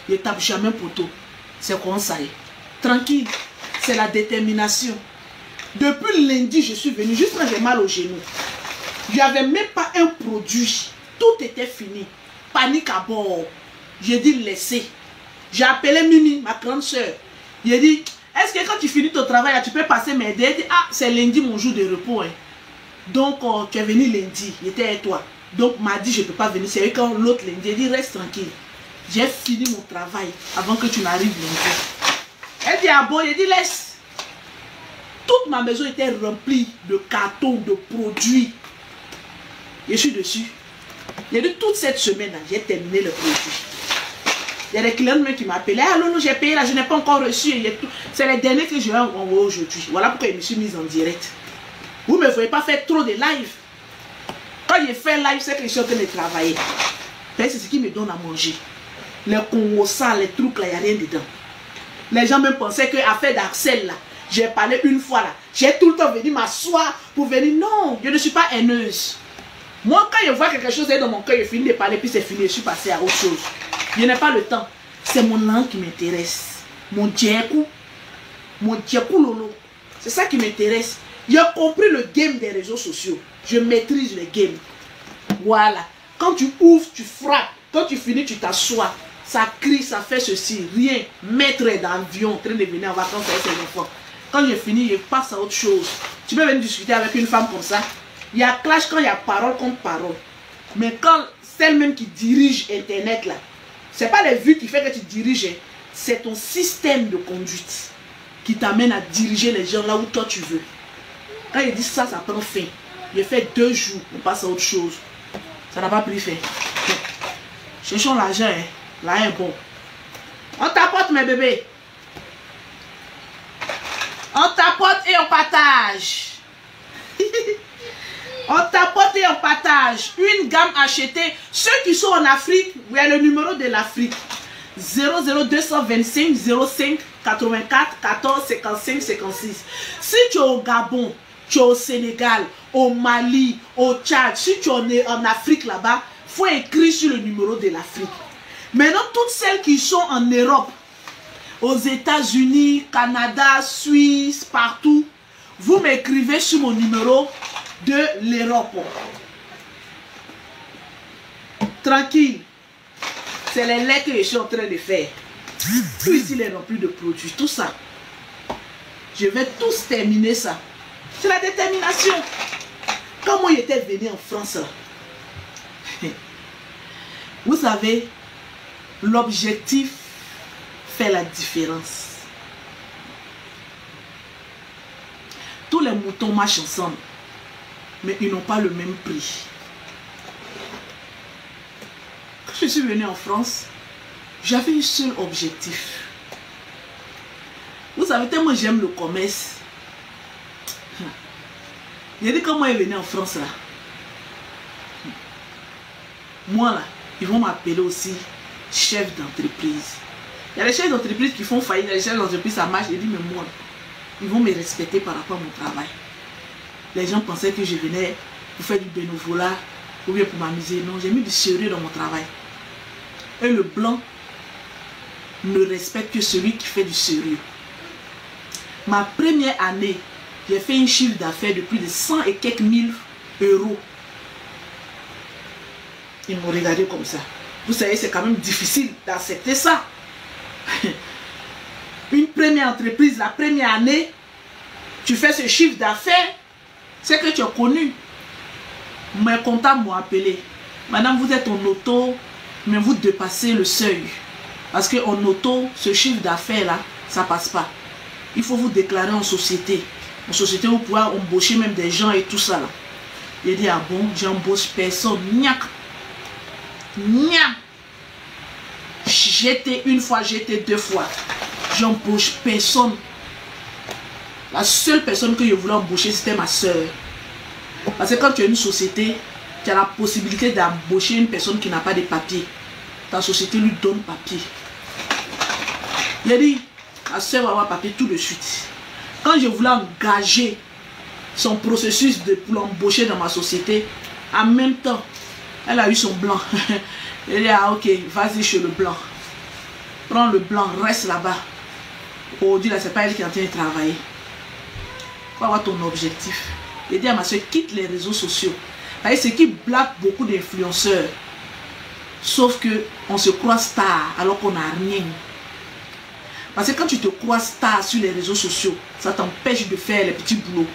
Je ne tape jamais poteau. C'est comme ça. Tranquille. C'est la détermination. Depuis lundi, je suis venu. Juste quand j'ai mal au genou. Il n'y avait même pas un produit. Tout était fini. Panique à bord. J'ai dit laissez. J'ai appelé Mimi, ma grande soeur. J'ai dit, est-ce que quand tu finis ton travail, tu peux passer m'aider? Elle dit, ah, c'est lundi mon jour de repos. Hein. Donc, tu es venu lundi. J'étais avec toi. Donc, mardi, je ne peux pas venir. C'est quand l'autre lundi. J'ai dit, reste tranquille. J'ai fini mon travail avant que tu n'arrives lundi. Elle dit, ah bon, j'ai dit, laisse. Toute ma maison était remplie de cartons, de produits. Je suis dessus. J'ai dit, toute cette semaine, j'ai terminé le produit. Il y a des clients qui m'appellent. Ah non, j'ai payé là, je n'ai pas encore reçu. C'est les derniers que je vais envoyer aujourd'hui. Voilà pourquoi je me suis mise en direct. Vous ne me voyez pas faire trop de live. Quand je fais live, c'est que je suis en train de travailler. C'est ce qui me donne à manger. Les congossants, les trucs là, il n'y a rien dedans. Les gens même pensaient que affaire d'Axel là, j'ai parlé une fois là. J'ai tout le temps venu m'asseoir pour venir. Non, je ne suis pas haineuse. Moi, quand je vois quelque chose dans mon cœur, je finis de parler, puis c'est fini, je suis passée à autre chose. Je n'ai pas le temps. C'est mon langue qui m'intéresse. Mon djekou lolo. C'est ça qui m'intéresse. J'ai compris le game des réseaux sociaux. Je maîtrise le game. Voilà. Quand tu ouvres, tu frappes. Quand tu finis, tu t'assois. Ça crie, ça fait ceci. Rien. Maître d'avion en train de venir en vacances avec ses enfants. Quand j'ai fini, je passe à autre chose. Tu peux venir discuter avec une femme comme ça. Il y a clash quand il y a parole contre parole. Mais quand celle même qui dirige Internet là, c'est pas les vues qui fait que tu diriges. C'est ton système de conduite qui t'amène à diriger les gens là où toi tu veux. Quand il dit ça, ça prend fin. J'ai fait 2 jours, on passe à autre chose. Ça n'a pas pris fin. Cherchons l'argent, hein. Là est bon. On tapote mes bébés. On tapote et on partage. On tapote et on partage. Une gamme achetée. Ceux qui sont en Afrique, vous avez le numéro de l'Afrique. 00225 05 84 14 55 56. Si tu es au Gabon, tu es au Sénégal, au Mali, au Tchad, si tu es en Afrique là-bas, il faut écrire sur le numéro de l'Afrique. Maintenant, toutes celles qui sont en Europe, aux États-Unis, Canada, Suisse, partout, vous m'écrivez sur mon numéro de l'Europe. Tranquille. C'est les laits que je suis en train de faire. Plus il est rempli de produits, tout ça. Je vais tous terminer ça. C'est la détermination. Quand moi j'étais venu en France, là, vous savez, l'objectif fait la différence. Tous les moutons marchent ensemble, mais ils n'ont pas le même prix. Quand je suis venu en France, j'avais un seul objectif. Vous savez, tellement j'aime le commerce. J'ai dit, quand moi je venais en France là, moi là, ils vont m'appeler aussi chef d'entreprise. Il y a les chefs d'entreprise qui font faillite, les chefs d'entreprise ça marche. J'ai dit, mais moi, ils vont me respecter par rapport à mon travail. Les gens pensaient que je venais pour faire du bénévolat ou bien pour m'amuser. Non, j'ai mis du sérieux dans mon travail. Et le blanc ne respecte que celui qui fait du sérieux. Ma première année, j'ai fait un chiffre d'affaires de plus de 100 et quelques mille euros. Ils m'ont regardé comme ça. Vous savez, c'est quand même difficile d'accepter ça. Une première entreprise, la première année, tu fais ce chiffre d'affaires, c'est que tu as connu. Mes comptables m'ont appelé. Madame, vous êtes en auto, mais vous dépassez le seuil. Parce qu'en auto, ce chiffre d'affaires là, ça ne passe pas. Il faut vous déclarer en société. Une société où vous pouvez embaucher même des gens et tout ça là. Il dit, ah bon, j'embauche personne. Niac. Niac. J'étais une fois, j'étais deux fois. J'embauche personne. La seule personne que je voulais embaucher, c'était ma soeur. Parce que quand tu as une société, tu as la possibilité d'embaucher une personne qui n'a pas de papier. Ta société lui donne papier. Il a dit, ma soeur va avoir papier tout de suite. Quand je voulais engager son processus pour l'embaucher dans ma société, en même temps, elle a eu son blanc. Elle dit, ah ok, vas-y chez le blanc. Prends le blanc, reste là-bas. Aujourd'hui, là, c'est pas elle qui est en train de travailler. Faut avoir ton objectif. Et dit à ma soeur, quitte les réseaux sociaux. Ce qui blague beaucoup d'influenceurs. Sauf que on se croit star alors qu'on n'a rien. Parce que quand tu te crois star sur les réseaux sociaux, ça t'empêche de faire les petits boulots.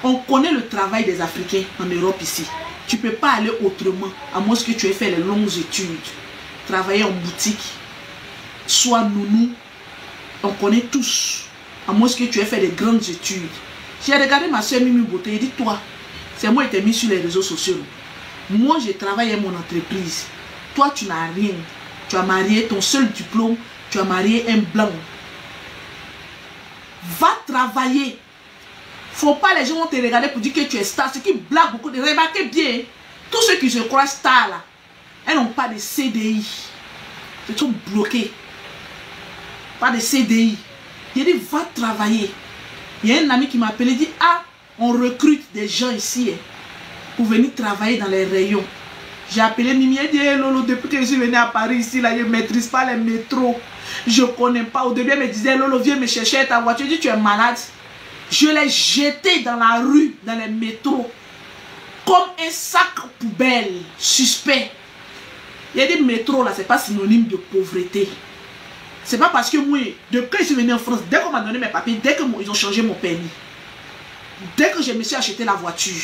On connaît le travail des Africains en Europe ici. Tu ne peux pas aller autrement, à moins que tu aies fait les longues études. Travailler en boutique, soit nounou, on connaît tous, à moins que tu aies fait des grandes études. J'ai regardé ma soeur Mimi Beauté et dit, toi, c'est moi qui t'ai mis sur les réseaux sociaux. Moi, j'ai travaillé à mon entreprise. Toi, tu n'as rien. Tu as marié ton seul diplôme, tu as marié un blanc. Va travailler. Faut pas les gens vont te regarder pour dire que tu es star. Ce qui blague beaucoup. Remarquez bien, tous ceux qui se croient stars là, elles n'ont pas de CDI. Ils sont bloqués. Pas de CDI. Il dit, va travailler. Il y a un ami qui m'a appelé et dit, ah, on recrute des gens ici pour venir travailler dans les rayons. J'ai appelé Mimi et dit, hey, Lolo, depuis que je suis venu à Paris ici, là, je ne maîtrise pas les métros. Je ne connais pas. Au début, elle me disait, Lolo, viens me chercher ta voiture. Je dis, tu es malade. Je l'ai jeté dans la rue, dans les métros, comme un sac poubelle suspect. Il y a des métros là, c'est pas synonyme de pauvreté. C'est pas parce que moi, depuis que je suis venu en France, dès qu'on m'a donné mes papiers, dès qu'ils ont changé mon permis, dès que je me suis acheté la voiture.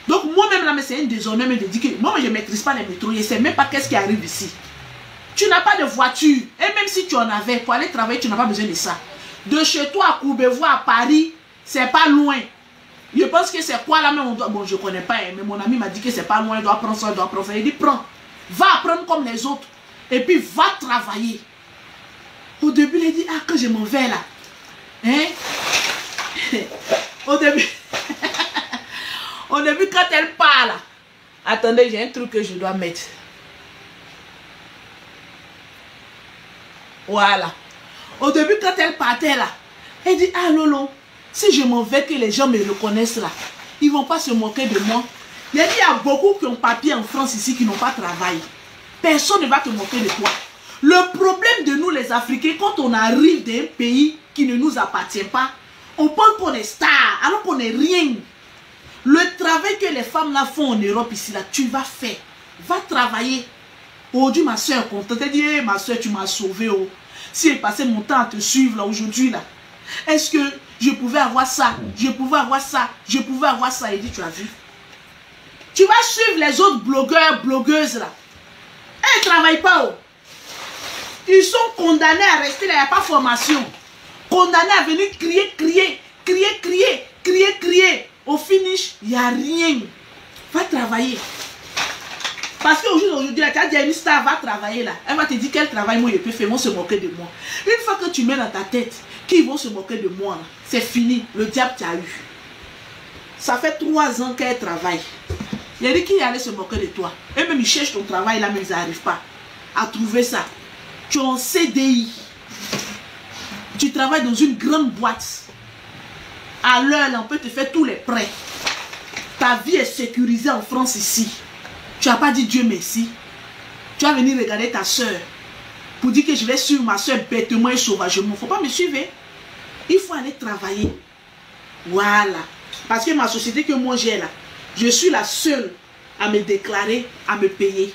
Donc moi-même là, c'est un déshonneur de dire que moi je ne maîtrise pas les métros, je ne sais même pas qu'est-ce qui arrive ici. Tu n'as pas de voiture, et même si tu en avais, pour aller travailler, tu n'as pas besoin de ça. De chez toi à Courbevoie, à Paris, c'est pas loin. Je pense que c'est quoi là même on doit... Bon, je ne connais pas, mais mon ami m'a dit que c'est pas loin, il doit prendre ça, il doit prendre ça. Il dit, prends, va apprendre comme les autres, et puis va travailler. Au début, il dit, ah, que je m'en vais là. Hein? Au début, quand elle parle, attendez, j'ai un truc que je dois mettre. Voilà. Au début, quand elle partait là, elle dit, ah Lolo, si je m'en vais, que les gens me reconnaissent là, ils ne vont pas se moquer de moi. Il y a beaucoup qui ont papier en France ici qui n'ont pas travaillé. Personne ne va te moquer de toi. Le problème de nous les Africains, quand on arrive d'un pays qui ne nous appartient pas, on pense qu'on est star, alors qu'on n'est rien. Le travail que les femmes là font en Europe ici, là, tu vas faire. Va travailler. Aujourd'hui, ma soeur est contente. Elle dit, hey, ma soeur, tu m'as sauvé. Oh. Si elle passait mon temps à te suivre là aujourd'hui, là, est-ce que je pouvais avoir ça? Je pouvais avoir ça. Je pouvais avoir ça. Elle dit, tu as vu? Tu vas suivre les autres blogueurs, blogueuses là. Elles ne travaillent pas. Oh. Ils sont condamnés à rester là, il n'y a pas de formation. Condamnés à venir crier, crier, crier, crier, crier, crier. Au finish, il n'y a rien. Va travailler. Parce qu'aujourd'hui, tu as dit à une star, va travailler là. Elle va te dire quel travail moi je peux faire, ils vont se moquer de moi. Une fois que tu mets dans ta tête qu'ils vont se moquer de moi, c'est fini. Le diable t'a eu. Ça fait 3 ans qu'elle travaille. Il a dit qu'il allait se moquer de toi. Et même ils cherchent ton travail là, mais ils n'arrivent pas à trouver ça. Tu es en CDI. Tu travailles dans une grande boîte. À l'heure, on peut te faire tous les prêts. Ta vie est sécurisée en France ici. Tu n'as pas dit Dieu merci. Tu vas venir regarder ta soeur pour dire que je vais suivre ma soeur bêtement et sauvagement. Il ne faut pas me suivre. Il faut aller travailler. Voilà. Parce que ma société que moi j'ai là, je suis la seule à me déclarer, à me payer.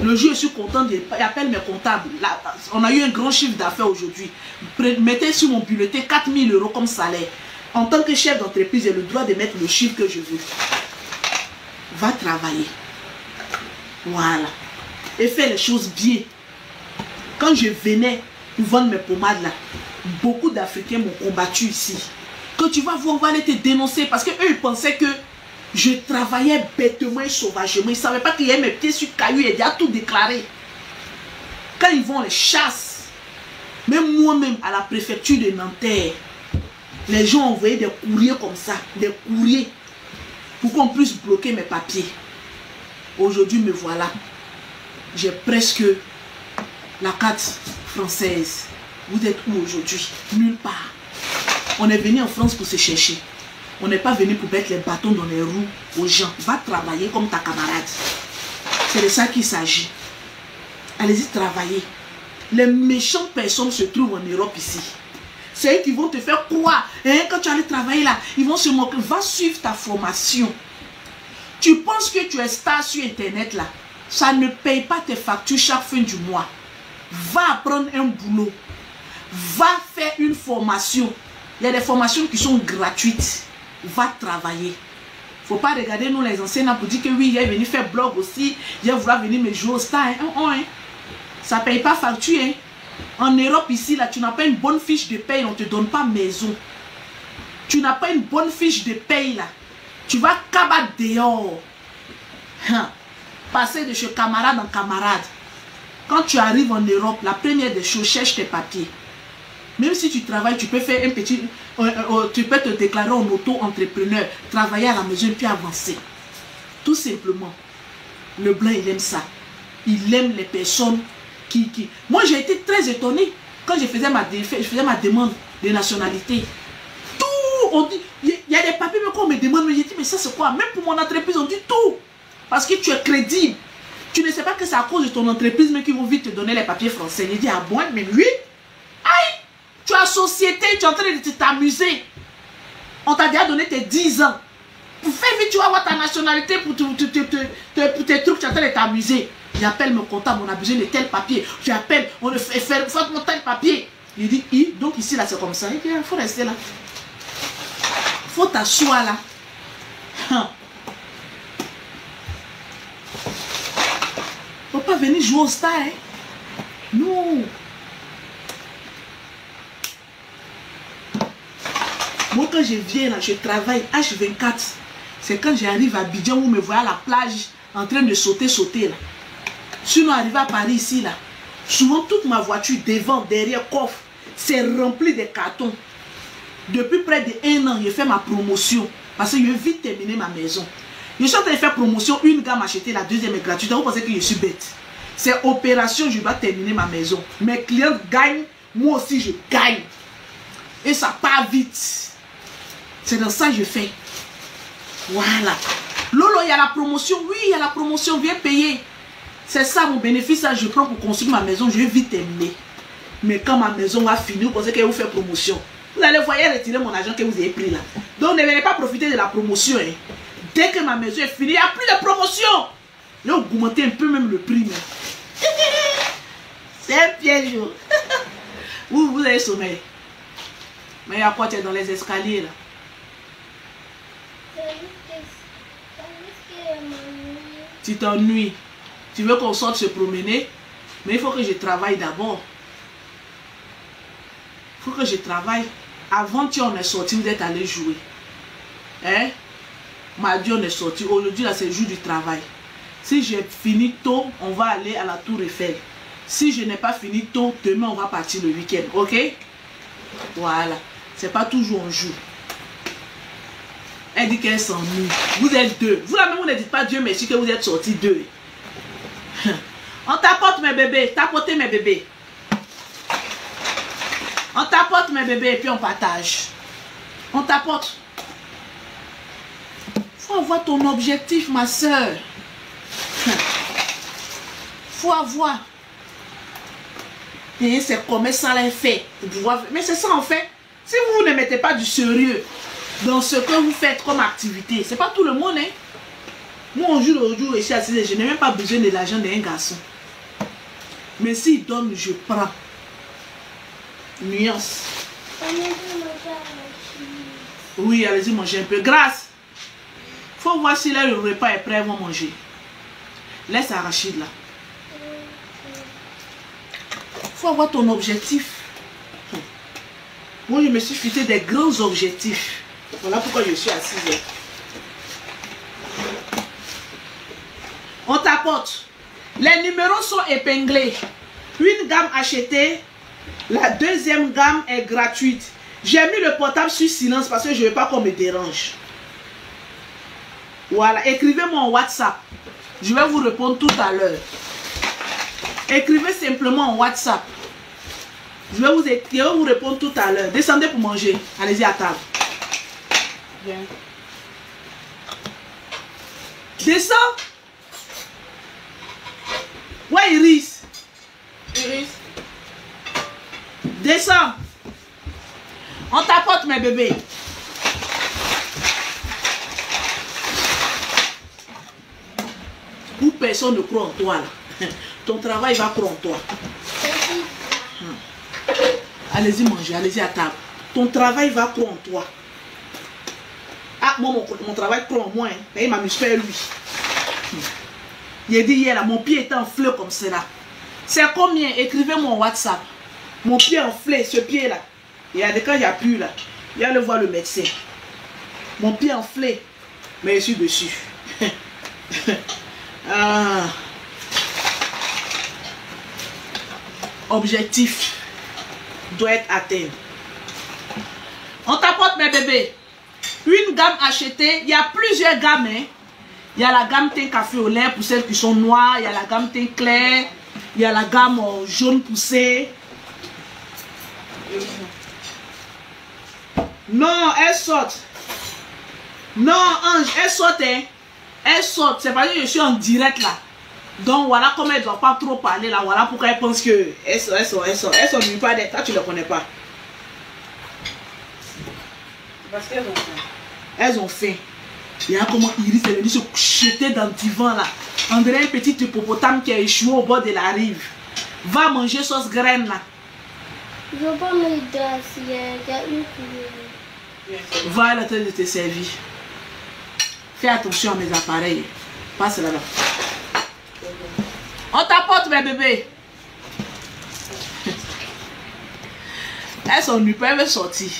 Le jour, je suis content, j'appelle mes comptables. Là, on a eu un grand chiffre d'affaires aujourd'hui. Mettez sur mon bulletin 4 000 € comme salaire. En tant que chef d'entreprise, j'ai le droit de mettre le chiffre que je veux. Va travailler. Voilà. Et fais les choses bien. Quand je venais pour vendre mes pommades là, beaucoup d'Africains m'ont combattu ici. que tu vas voir, on va aller te dénoncer. Parce qu'eux, ils pensaient que je travaillais bêtement et sauvagement. Ils ne savaient pas qu'il y avait mes pieds sur cailloux et déjà tout déclaré. Quand ils vont, les chassent. Même moi-même, à la préfecture de Nanterre, les gens ont envoyé des courriers comme ça, des courriers, pour qu'on puisse bloquer mes papiers. Aujourd'hui, me voilà. J'ai presque la carte française. Vous êtes où aujourd'hui? Nulle part. On est venu en France pour se chercher. On n'est pas venu pour mettre les bâtons dans les roues aux gens. Va travailler comme ta camarade. C'est de ça qu'il s'agit. Allez-y travailler. Les méchantes personnes se trouvent en Europe ici. C'est eux qui vont te faire croire. Hein, quand tu allais travailler là, ils vont se moquer. Va suivre ta formation. Tu penses que tu es star sur Internet là. Ça ne paye pas tes factures chaque fin du mois. Va apprendre un boulot. Va faire une formation. Il y a des formations qui sont gratuites. Va travailler. Il ne faut pas regarder nous les enseignants pour dire que oui, il est venu faire blog aussi. Il va venir me jouer au star. Hein. Ça ne paye pas facture. Hein. En Europe ici, là, tu n'as pas une bonne fiche de paye. On ne te donne pas maison. Tu n'as pas une bonne fiche de paye là. Tu vas cabattre dehors. Hein. Passer de chez camarade en camarade. Quand tu arrives en Europe, la première des choses, cherche tes papiers. Même si tu travailles, tu peux faire un petit... tu peux te déclarer en auto-entrepreneur, travailler à la maison et puis avancer. Tout simplement. Le blanc, il aime ça. Il aime les personnes qui... Moi, j'ai été très étonné quand je faisais ma demande de nationalité. Tout, on dit... Il y a des papiers, mais quand on me demande, j'ai dit, mais ça c'est quoi? Même pour mon entreprise, on dit tout. Parce que tu es crédible. Tu ne sais pas que c'est à cause de ton entreprise, mais qu'ils vont vite te donner les papiers français. Il dit, ah bon, mais oui. Aïe! Tu as société, tu es en train de t'amuser. On t'a déjà donné tes 10 ans. Fais vite, tu vas avoir ta nationalité pour tes trucs, tu es en train de t'amuser. J'appelle mon comptable, on a besoin de tel papier. Tu appelles, on fait mon tel papier. Il dit, donc ici, là, c'est comme ça. Il dit, il faut rester là. Il faut t'asseoir là. Faut pas venir jouer au star. Hein? Non. Moi, quand je viens là, je travaille H24. C'est quand j'arrive à Abidjan, où me voyez à la plage en train de sauter là. Sinon, arrivé à Paris ici là, souvent toute ma voiture devant, derrière, coffre, c'est rempli de cartons. Depuis près de 1 an, je fais ma promotion parce que je veux vite terminer ma maison. Je suis en train de faire promotion, une gamme achetée, la deuxième est gratuite. Vous pensez que je suis bête? C'est opération, je dois terminer ma maison. Mes clients gagnent, moi aussi je gagne. Et ça part vite. C'est dans ça que je fais. Voilà. Lolo, il y a la promotion. Oui, il y a la promotion, viens payer. C'est ça mon bénéfice, ça je prends pour construire ma maison, je vais vite terminer. Mais quand ma maison va finir, vous pensez qu'elle vous fait promotion. Vous allez voir retirer mon argent que vous avez pris là. Donc ne venez pas profiter de la promotion. Hein. Dès que ma maison est finie, il n'y a plus de promotion. J'ai augmenté un peu même le prix. C'est un piège. Vous avez sommeil. Mais il y a quoi, tu es dans les escaliers là? Tu t'ennuies. Tu veux qu'on sorte se promener? Mais il faut que je travaille d'abord. Il faut que je travaille. Avant-hier, on est sorti, vous êtes allé jouer. Hein? Mardi, on est sorti. Aujourd'hui, là, c'est le jour du travail. Si j'ai fini tôt, on va aller à la Tour Eiffel. Si je n'ai pas fini tôt, demain, on va partir le week-end. Ok? Voilà. C'est pas toujours un jour. Elle dit qu'elle s'ennuie. Vous êtes deux. Vous, là-même, vous ne dites pas Dieu merci que vous êtes sortis deux. On tapote mes bébés. Tapotez mes bébés. On tapote mes bébés et puis on partage. On tapote. Faut avoir ton objectif, ma soeur. Faut avoir. Et c'est comme ça l'a fait. Mais c'est ça en fait. Si vous ne mettez pas du sérieux dans ce que vous faites comme activité, c'est pas tout le monde. Hein? Moi, on joue le jour ici à 6 heures, je n'ai même pas besoin de l'argent d'un garçon. Mais s'il donne, je prends. Nuance. Oui, allez-y manger un peu. Grâce. Faut voir si là, le repas est prêt, ils vont manger. Laisse Arachide là. Faut avoir ton objectif. Moi, je me suis fixé des grands objectifs. Voilà pourquoi je suis assise. On t'apporte. Les numéros sont épinglés. Une gamme achetée. La deuxième gamme est gratuite. J'ai mis le portable sur silence parce que je ne veux pas qu'on me dérange. Voilà. Écrivez-moi en WhatsApp. Je vais vous répondre tout à l'heure. Écrivez simplement en WhatsApp. Je vais vous répondre tout à l'heure. Descendez pour manger. Allez-y à table. Viens. Descends. Ouais, Iris. Iris. Descends. On t'apporte mes bébés. Où personne ne croit en toi là. Ton travail va croire en toi. Allez-y manger, allez-y à table. Ton travail va croire en toi. Ah, moi, mon travail croit en moi. Hein. Mais il m'amuse pas lui. Il a dit hier, là, mon pied était enflé comme cela. C'est combien? Écrivez-moi en WhatsApp. Mon pied enflé, ce pied-là. Il y a des cas, il n'y a plus là. Il y a le voir le médecin. Mon pied enflé. Mais je suis dessus. Ah. Objectif doit être atteint. On t'apporte mes bébés. Une gamme achetée. Il y a plusieurs gammes. Hein. Il y a la gamme teint café au lait pour celles qui sont noires. Il y a la gamme teint clair. Il y a la gamme jaune poussée. Non, elle saute. Non, Ange, elle saute. Hein. Elle saute. C'est parce que je suis en direct là. Donc voilà comment elle ne doit pas trop parler là. Voilà pourquoi elle pense que elles sont pas d'être. Toi tu ne les connais pas. Parce qu'elles ont faim. Elles ont faim. Il y a comment Iris est venue se jeter dans le divan là. On dirait un petit hippopotame qui a échoué au bord de la rive. Va manger sauce graine là. Je veux pas me glacer. Il y a une qui... Va, elle est en train de te servir. Fais attention à mes appareils. Passe là-bas. On t'apporte mes bébés. Elles sont nues, elles veulent sortir.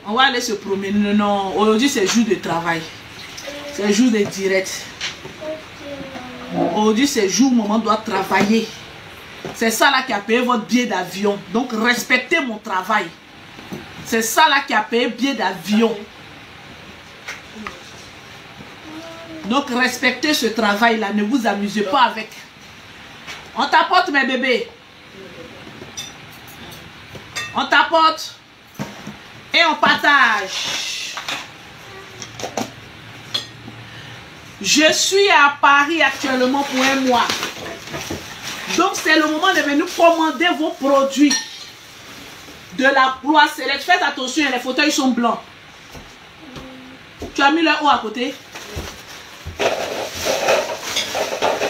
On va aller se promener. Non, aujourd'hui c'est jour de travail. C'est jour de direct. Aujourd'hui c'est jour où maman doit travailler. C'est ça là qui a payé votre billet d'avion. Donc respectez mon travail. C'est ça là qui a payé billet d'avion. Donc respectez ce travail là. Ne vous amusez pas avec. On t'apporte mes bébés. On t'apporte. Et on partage. Je suis à Paris actuellement pour un mois. Donc c'est le moment de venir commander vos produits. De la Blois Select. Faites attention, les fauteuils sont blancs. Tu as mis le haut à côté.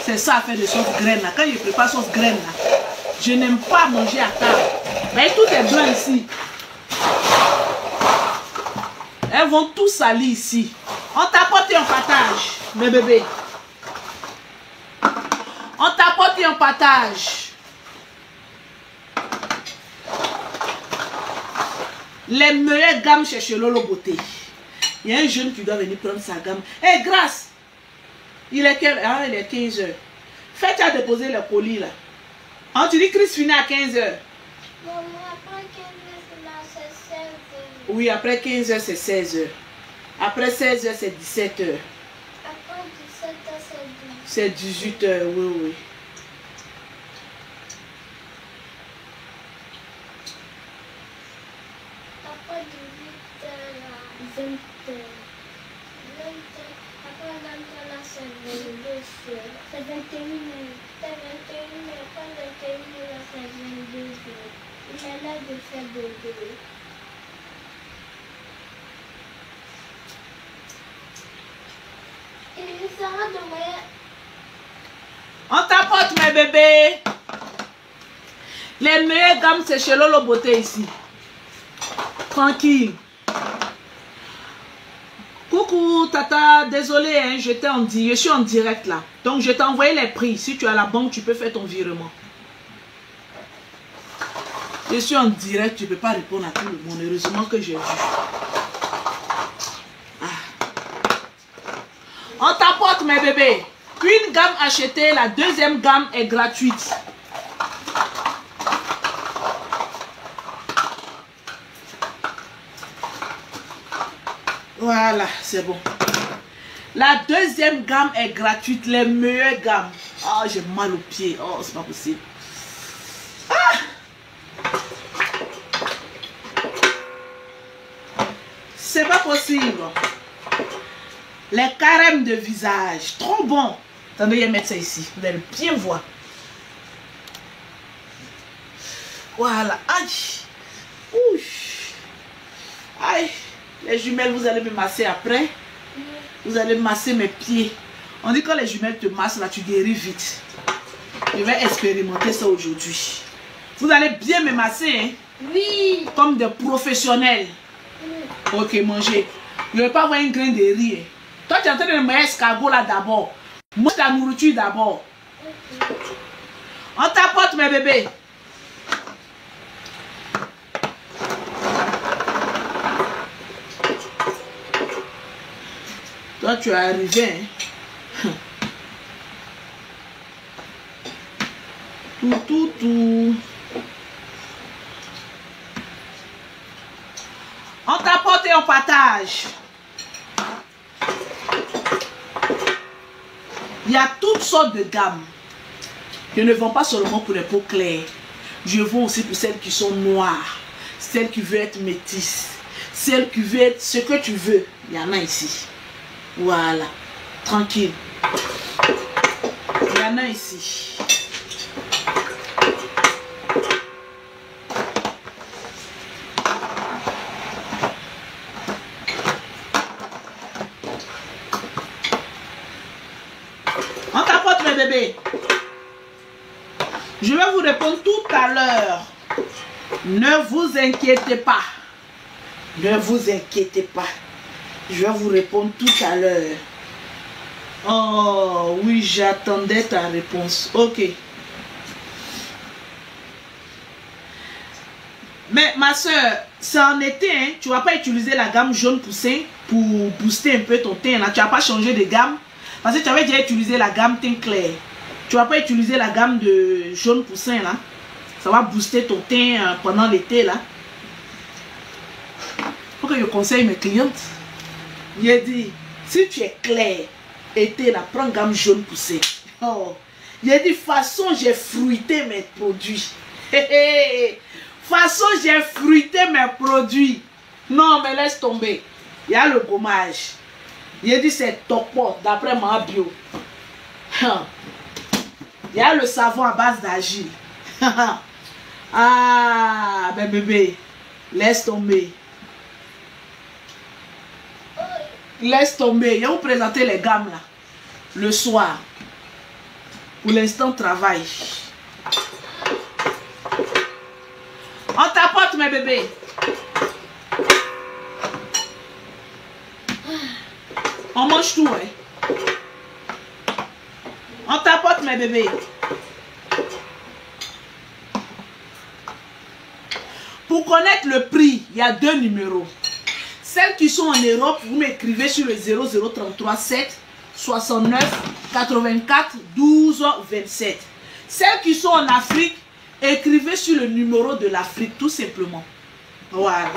C'est ça à faire de sauce graine là. Quand je prépare sauce graine là, je n'aime pas manger à table. Mais tout est blanc ici. Elles vont tout salir ici. On t'apporte et on partage, mes bébés. On t'apporte et on partage. Les meilleures gammes chez Lolo Beauté. Il y a un jeune qui doit venir prendre sa gamme. Hé, hey, Grâce! Il est quelle heure? Il est 15 h. Faites à déposer le colis là. On tu dis Chris finit à 15 h. Maman, après 15 h, c'est 16 h. Oui, après 15 h, c'est 16 h. Après 16 h, c'est 17 h. Après 17 h, c'est 18 h, oui, oui. Après 18 h, 20 h. 20 h. Après 20 h, là, c'est 22 h. C'est 21 h. C'est 21 h. Après 21 h, là, c'est 22 h. Il est là de faire bébé. Il sera demain. On t'apporte mes bébés. Les meilleures gammes, c'est chez Lolo Beauté ici. Tranquille. Coucou Tata, désolé, hein, je suis en direct là. Donc je t'ai envoyé les prix. Si tu as la banque, tu peux faire ton virement. Je suis en direct, je ne peux pas répondre à tout le monde. Heureusement que j'ai vu. On t'apporte mes bébés. Une gamme achetée, la deuxième gamme est gratuite. Voilà, c'est bon. La deuxième gamme est gratuite, les meilleures gammes. Oh, j'ai mal aux pieds. Oh, c'est pas possible. Ah! C'est pas possible. Les carèmes de visage, trop bon. Attendez, je vais mettre ça ici. Vous allez bien voir. Voilà. Aïe. Ouh. Aïe. Les jumelles, vous allez me masser après. Vous allez masser mes pieds. On dit que quand les jumelles te massent, là, tu guéris vite. Je vais expérimenter ça aujourd'hui. Vous allez bien me masser, hein? Oui. Comme des professionnels. Ok, mangez. Je ne vais pas avoir une graine de riz. Toi, tu es en train de manger escargot là d'abord. Mange ta nourriture d'abord. On t'apporte mes bébés. Toi, tu es arrivé. Hein? Tout. On t'apporte et on partage. Il y a toutes sortes de gammes. Je ne vends pas seulement pour les peaux claires. Je vends aussi pour celles qui sont noires. Celles qui veulent être métisses. Celles qui veulent être ce que tu veux. Il y en a ici. Voilà. Tranquille. Il y en a ici. On t'apporte mes bébés. Je vais vous répondre tout à l'heure. Ne vous inquiétez pas. Ne vous inquiétez pas. Je vais vous répondre tout à l'heure. Oh oui, j'attendais ta réponse. Ok. Mais ma soeur, c'est en été, hein, tu ne vas pas utiliser la gamme jaune poussin pour booster un peu ton teint. Là. Tu ne vas pas changer de gamme. Parce que tu avais déjà utilisé la gamme teint clair. Tu ne vas pas utiliser la gamme de jaune poussin là. Ça va booster ton teint pendant l'été là. Faut que je conseille mes clientes. J'ai dit, si tu es clair, été là, prends gamme jaune poussé. Oh. J'ai dit, façon j'ai fruité mes produits. Façon j'ai fruité mes produits. Non, mais laisse tomber. Il y a le gommage. J'ai dit, c'est top d'après ma bio. Il y a le savon à base d'argile. Ah, ben bébé, laisse tomber. Laisse tomber. Je vais vous présenter les gammes là. Le soir. Pour l'instant, travail. On t'apporte mes bébés. On mange tout, hein. On t'apporte mes bébés. Pour connaître le prix, il y a 2 numéros. Celles qui sont en Europe, vous m'écrivez sur le 0033 7 69 84 12 27. Celles qui sont en Afrique, écrivez sur le numéro de l'Afrique, tout simplement. Voilà.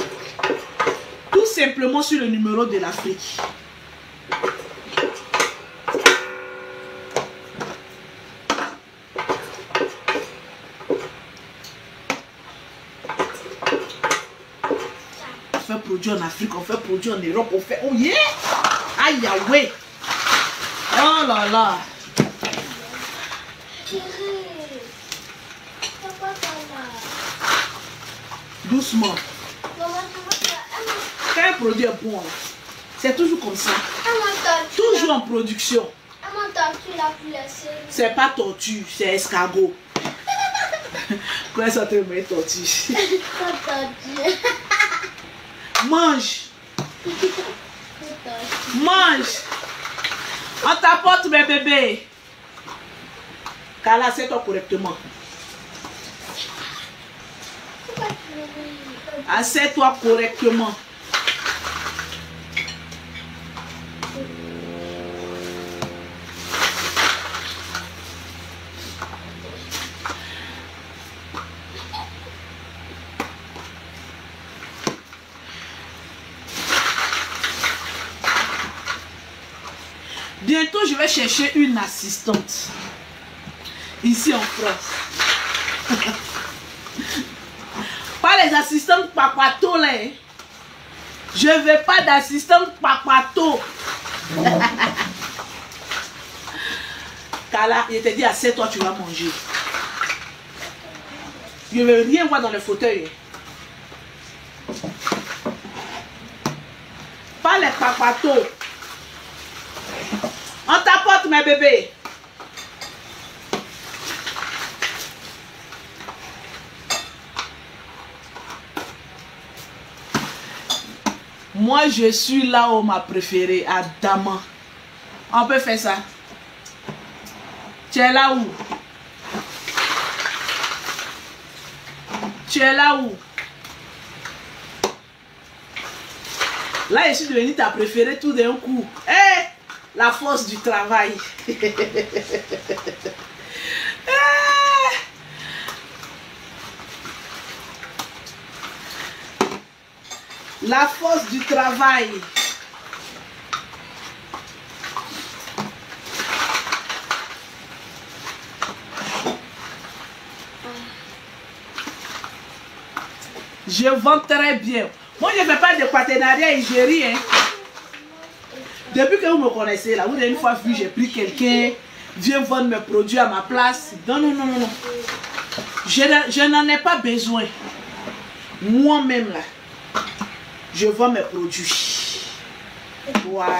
Tout simplement sur le numéro de l'Afrique. On fait produit en Afrique, on fait produit en Europe, on fait... Oh yeah! Aïe, ouais! Oh là là! Doucement. Quand un produit est bon, c'est toujours comme ça. Toujours en production. C'est pas tortue, c'est escargot. Quoi ça te met tortue? Mange. Mange. On t'apporte mes bébés. Carla, c'est toi correctement. Assieds-toi correctement. Bientôt, je vais chercher une assistante. Ici en France. Pas les assistantes papato là. Je ne veux pas d'assistante papato. Kala, il te dit assieds-toi, tu vas manger. Je ne veux rien voir dans le fauteuil. Pas les papatos. On t'apporte mes bébés. Moi, je suis là où ma préférée, à Daman. On peut faire ça. Tu es là où? Tu es là où? Là, je suis devenue ta préférée tout d'un coup. Hé! La force du travail. La force du travail. Je vends très bien. Moi, je ne fais pas de partenariat Égérie. Hein. Depuis que vous me connaissez, là, vous avez une fois vu, j'ai pris quelqu'un, vient vendre mes produits à ma place. Non, non, non, non, non. Je n'en ai pas besoin. Moi-même, là, je vends mes produits. Voilà.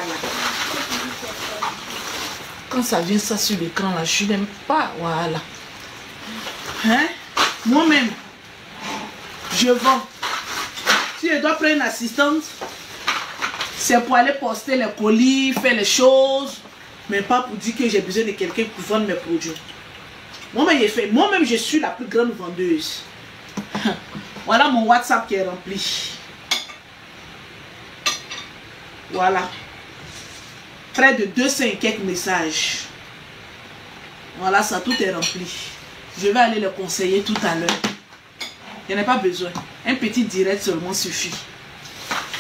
Quand ça vient ça sur l'écran, là, je n'aime pas. Voilà. Hein? Moi-même, je vends. Si je dois prendre une assistante, c'est pour aller poster les colis, faire les choses, mais pas pour dire que j'ai besoin de quelqu'un pour vendre mes produits. Moi-même, je suis la plus grande vendeuse. Voilà mon WhatsApp qui est rempli. Voilà. Près de 200 et quelques messages. Voilà, ça tout est rempli. Je vais aller le conseiller tout à l'heure. Il n'y en a pas besoin. Un petit direct seulement suffit.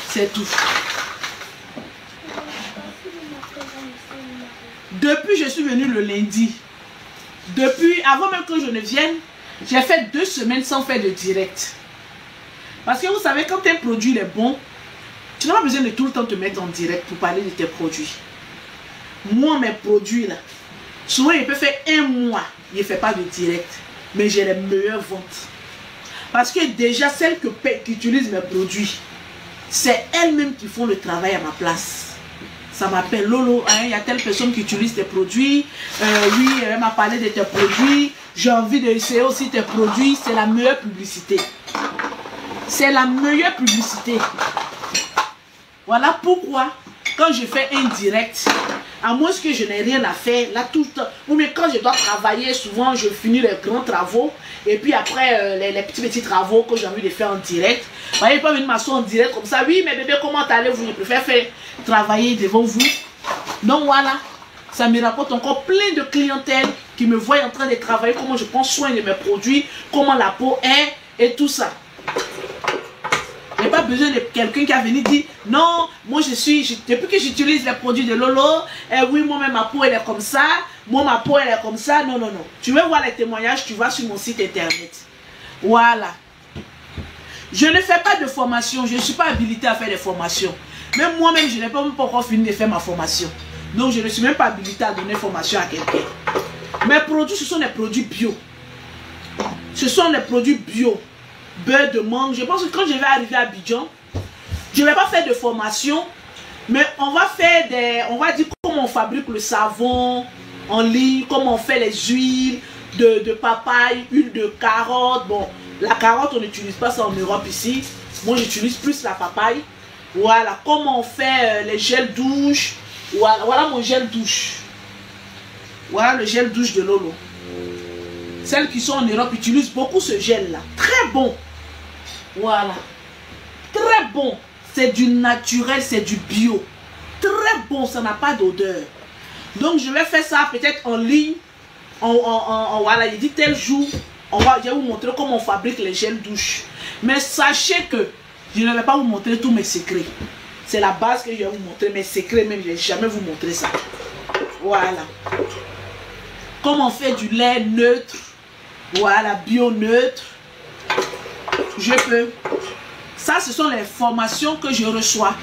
C'est tout. Depuis je suis venue le lundi. Depuis, avant même que je ne vienne, j'ai fait 2 semaines sans faire de direct. Parce que vous savez, quand un produit est bon, tu n'as pas besoin de tout le temps te mettre en direct pour parler de tes produits. Moi, mes produits là, souvent il peut faire 1 mois, il ne fait pas de direct. Mais j'ai les meilleures ventes. Parce que déjà, celles qui utilisent mes produits, c'est elles-mêmes qui font le travail à ma place. Ça m'appelle Lolo, hein, il y a telle personne qui utilise tes produits. Oui, elle m'a parlé de tes produits. J'ai envie d'essayer aussi tes produits. C'est la meilleure publicité. C'est la meilleure publicité. Voilà pourquoi, quand je fais un direct, à moins que je n'ai rien à faire, là tout le temps, ou mais quand je dois travailler, souvent je finis les grands travaux, et puis après les petits travaux que j'ai envie de faire en direct, vous voyez, pas venir m'asseoir en direct comme ça, oui mais bébé, comment allez-vous? Je préfère faire travailler devant vous. Donc voilà, ça me rapporte encore plein de clientèle qui me voient en train de travailler, comment je prends soin de mes produits, comment la peau est, et tout ça. Il n'y a pas besoin de quelqu'un qui a venu dire non, moi depuis que j'utilise les produits de Lolo, oui, moi-même ma peau elle est comme ça, moi ma peau elle est comme ça. Non, non, non. Tu veux voir les témoignages, tu vas sur mon site internet. Voilà. Je ne fais pas de formation, je ne suis pas habilitée à faire des formations. Même moi-même, je n'ai pas encore fini de faire ma formation. Donc je ne suis même pas habilitée à donner formation à quelqu'un. Mes produits, ce sont des produits bio. Ce sont des produits bio. Beurre de mangue. Je pense que quand je vais arriver à Abidjan, je ne vais pas faire de formation, mais on va faire on va dire comment on fabrique le savon en ligne, comment on fait les huiles de papaye, huile de carotte. Bon, la carotte, on n'utilise pas ça en Europe ici. Moi, j'utilise plus la papaye. Voilà, comment on fait les gels douche. Voilà mon gel douche. Voilà le gel douche de Lolo. Celles qui sont en Europe utilisent beaucoup ce gel là. Très bon. Voilà. Très bon. C'est du naturel, c'est du bio. Très bon, ça n'a pas d'odeur. Donc je vais faire ça peut-être en ligne. Voilà, il dit tel jour, je vais vous montrer comment on fabrique les gels douche. Mais sachez que je ne vais pas vous montrer tous mes secrets. C'est la base que je vais vous montrer, mes secrets même, je ne vais jamais vous montrer ça. Voilà. Comment on fait du lait neutre. Voilà, bio neutre. Je peux. Ça, ce sont les formations que je reçois.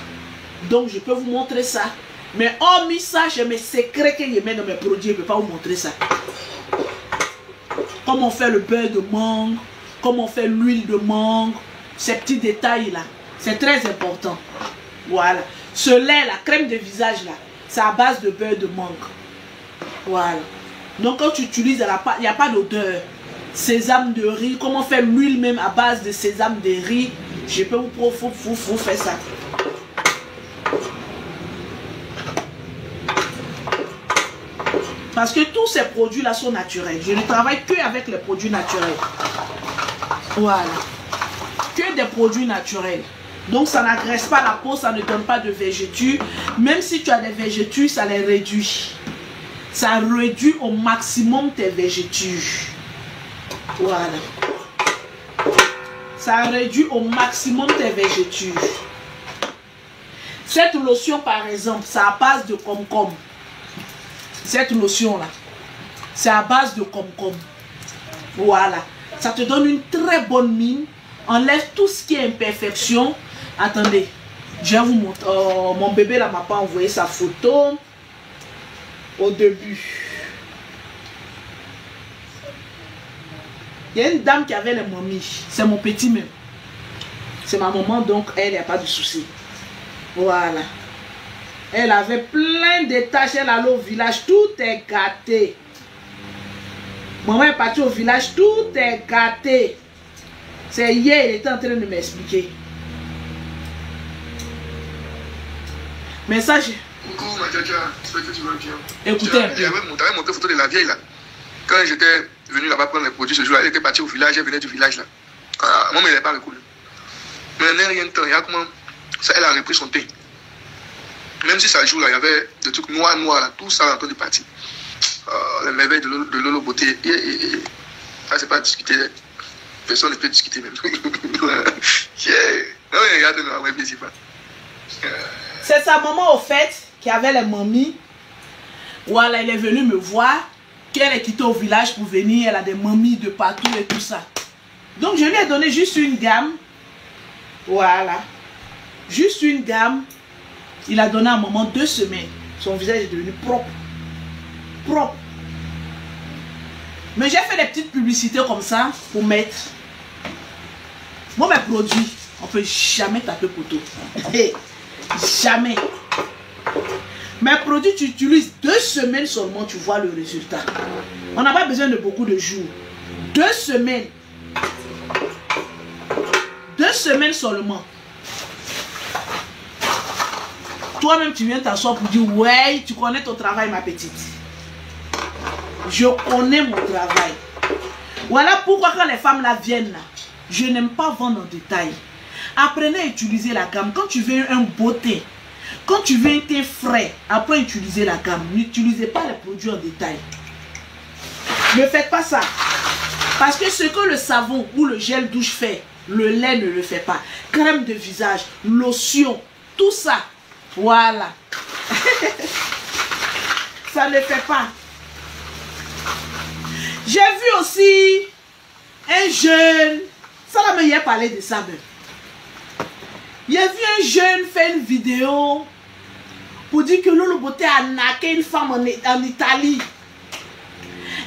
Donc, je peux vous montrer ça. Mais hormis ça, j'ai mes secrets que je mets dans mes produits. Je ne peux pas vous montrer ça. Comment on fait le beurre de mangue. Comment on fait l'huile de mangue. Ces petits détails-là. C'est très important. Voilà. Ce lait, la crème de visage, là, c'est à base de beurre de mangue. Voilà. Donc, quand tu utilises, il n'y a pas d'odeur. Sésame de riz. Comment faire l'huile même à base de sésame de riz. Je peux vous faire ça. Parce que tous ces produits-là sont naturels. Je ne travaille que avec les produits naturels. Voilà. Que des produits naturels. Donc ça n'agresse pas la peau, ça ne donne pas de végétus. Même si tu as des végétus, ça les réduit. Ça réduit au maximum tes végétus. Voilà. Ça réduit au maximum tes végétus. Cette lotion par exemple, c'est à base de concombre. Cette lotion là, c'est à base de concombre. Voilà. Ça te donne une très bonne mine. Enlève tout ce qui est imperfection. Attendez, je vais vous montrer. Mon bébé là m'a pas envoyé sa photo au début. Il y a une dame qui avait les mamies. C'est mon petit même. C'est ma maman, donc elle, il n'y a pas de souci. Voilà. Elle avait plein de taches. Elle allait au village. Tout est gâté. Maman est partie au village. Tout est gâté. C'est hier, il était en train de m'expliquer. Mais ça, j'ai... Coucou ma tchatcha, j'espère que tu vas bien. Écoutez un peu. J'avais montré photo de la vieille là. Quand j'étais venu là-bas prendre les produits ce jour-là, elle était partie au village, elle venait du village là. Moi, mais elle n'est pas le coup. Mais elle n'a rien de temps, il y a comment ça, elle a repris son thé. Même si ça joue là, il y avait des trucs noirs là, tout ça en train de partir. Les merveilles de Lolo Beauté. Ça, c'est pas discuter. Personne ne peut discuter même. C'est sa maman au fait qui avait les mamies. Voilà, elle est venue me voir. Qu'elle est quittée au village pour venir. Elle a des mamies de partout et tout ça. Donc je lui ai donné juste une gamme. Voilà. Juste une gamme. Il a donné à maman 2 semaines. Son visage est devenu propre. Propre. Mais j'ai fait des petites publicités comme ça pour mettre. Moi, mes produits, on ne peut jamais taper poteau. Jamais. Mes produits, tu utilises 2 semaines seulement, tu vois le résultat. On n'a pas besoin de beaucoup de jours. 2 semaines. 2 semaines seulement. Toi-même, tu viens t'asseoir pour dire, ouais, tu connais ton travail, ma petite. Je connais mon travail. Voilà pourquoi quand les femmes là viennent là, je n'aime pas vendre en détail. Apprenez à utiliser la gamme. Quand tu veux un beau thé, quand tu veux un thé frais, après utiliser la gamme. N'utilisez pas les produits en détail. Ne faites pas ça. Parce que ce que le savon ou le gel douche fait, le lait ne le fait pas. Crème de visage, lotion, tout ça. Voilà. Ça ne fait pas. J'ai vu aussi un jeune. Ça là, mais il a parlé de ça même. Il a vu un jeune faire une vidéo pour dire que Lolo Beauté a naqué une femme en Italie.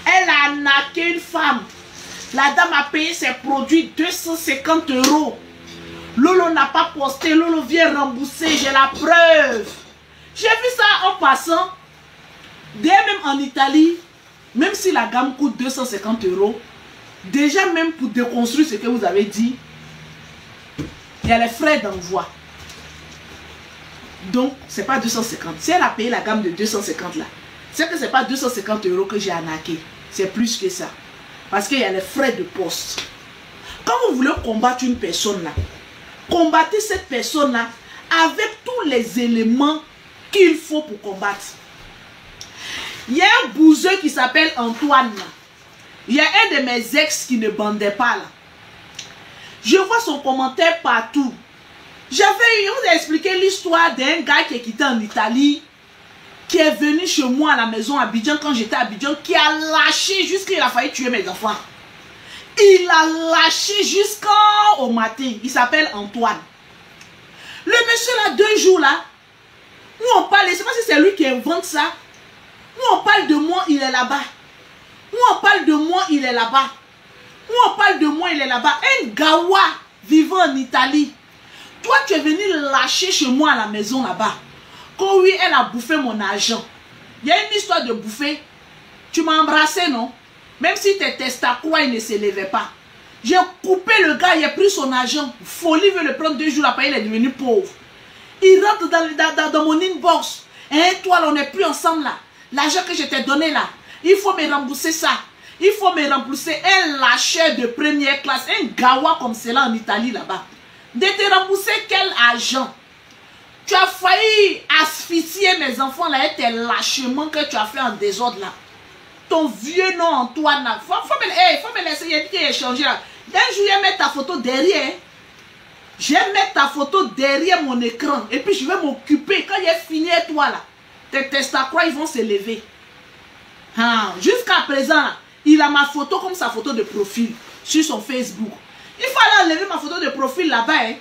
Elle a naqué une femme. La dame a payé ses produits 250 €. Lolo n'a pas posté. Lolo vient rembourser. J'ai la preuve. J'ai vu ça en passant. Dès même en Italie, même si la gamme coûte 250 €, déjà même pour déconstruire ce que vous avez dit, il y a les frais d'envoi. Donc, c'est pas 250. Si elle a payé la gamme de 250 là, c'est que c'est pas 250 € que j'ai arnaqué. C'est plus que ça. Parce qu'il y a les frais de poste. Quand vous voulez combattre une personne là, combattez cette personne là avec tous les éléments qu'il faut pour combattre. Il y a un bouseux qui s'appelle Antoine là. Il y a un de mes ex qui ne bandait pas là. Je vois son commentaire partout. Je vous ai expliqué l'histoire d'un gars qui est quitté en Italie, qui est venu chez moi à la maison à Abidjan quand j'étais à Abidjan, qui a lâché jusqu'il a failli tuer mes enfants. Il a lâché jusqu'au matin. Il s'appelle Antoine. Le monsieur là, 2 jours là, où on parle, je ne sais pas si c'est lui qui invente ça, où on parle de moi, il est là-bas. Où on parle de moi, il est là-bas. Où on parle de moi, il est là-bas. Un gawa vivant en Italie. Toi, tu es venu lâcher chez moi à la maison là-bas. Quand oui, elle a bouffé mon argent. Il y a une histoire de bouffer. Tu m'as embrassé, non? Même si tes testacroix, il ne s'élevait pas. J'ai coupé le gars, il a pris son argent. Folie veut le prendre 2 jours après, il est devenu pauvre. Il rentre dans mon inbox. Hein, toi, là, on n'est plus ensemble là. L'argent que je t'ai donné là, il faut me rembourser ça. Il faut me rembourser un lâcheur de première classe, un gawa comme cela en Italie là-bas. De te rembourser quel argent? Tu as failli asphyxier mes enfants là et tes lâchements que tu as fait en désordre là. Ton vieux nom Antoine là. Faut me laisser, il a dit qu'il a changé là. Un jour, je vais mettre ta photo derrière. Je vais mettre ta photo derrière mon écran. Et puis je vais m'occuper. Quand il est fini toi là, tes testacroix ils vont s'élever. Jusqu'à présent, il a ma photo comme sa photo de profil sur son Facebook. Il faut aller enlever ma photo de profil là-bas. Hein.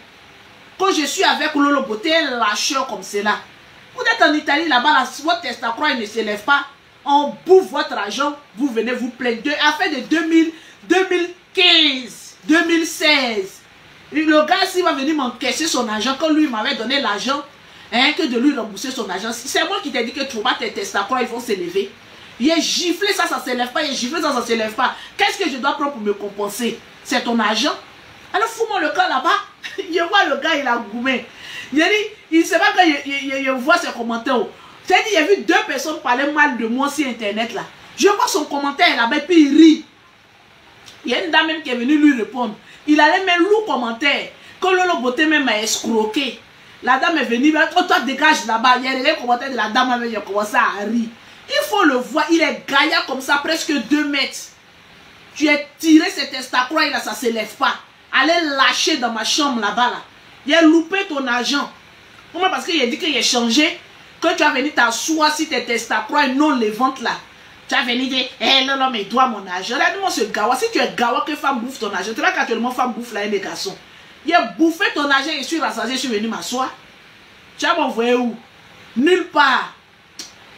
Quand je suis avec Lolo Beauté, un lâcheur comme cela. Vous êtes en Italie là-bas, votre testacroix ne s'élève pas. On bouffe votre argent, vous venez vous plaindre. Afin de 2015, 2016. Le gars, s'il va venir m'encaisser son argent, quand lui m'avait donné l'argent, hein, que de lui rembourser son argent. C'est moi qui t'ai dit que tu vois tes testacroix, ils vont s'élever. Il est giflé, ça ne s'élève pas. Il est giflé, ça ne s'élève pas. Qu'est-ce que je dois prendre pour me compenser? C'est ton argent. Alors fous-moi le camp là-bas. Je vois le gars, il a goumé. Il a dit, il ne sait pas quand il voit ses commentaires. C'est dit, il a vu 2 personnes parler mal de moi sur internet là. Je vois son commentaire là-bas, puis il rit. Il y a une dame même qui est venue lui répondre. Il allait même lourd commentaire. Quand Lolo Beauté même m'a escroqué. La dame est venue, toi dégage là-bas. Il y a les commentaires de la dame, il a commencé à rire. Il faut le voir, il est gaillard comme ça, presque 2 mètres. Tu as tiré cet estacroix là, ça ne s'élève pas. Allez lâcher dans ma chambre là-bas là. Il a loupé ton argent. Comment? Parce qu'il a dit qu'il a changé. Quand tu as venu t'asseoir si tes estacroix non les ventes là. Tu as venu dire, hé non, mais dois mon argent. Regarde-moi ce gawa. Si tu es gawa, que femme bouffe ton argent. Tu vois qu'actuellement, femme bouffe là, des garçons. Il a bouffé ton argent et je suis rassasié, je suis venu m'asseoir. Tu as m'envoyé où? Nulle part.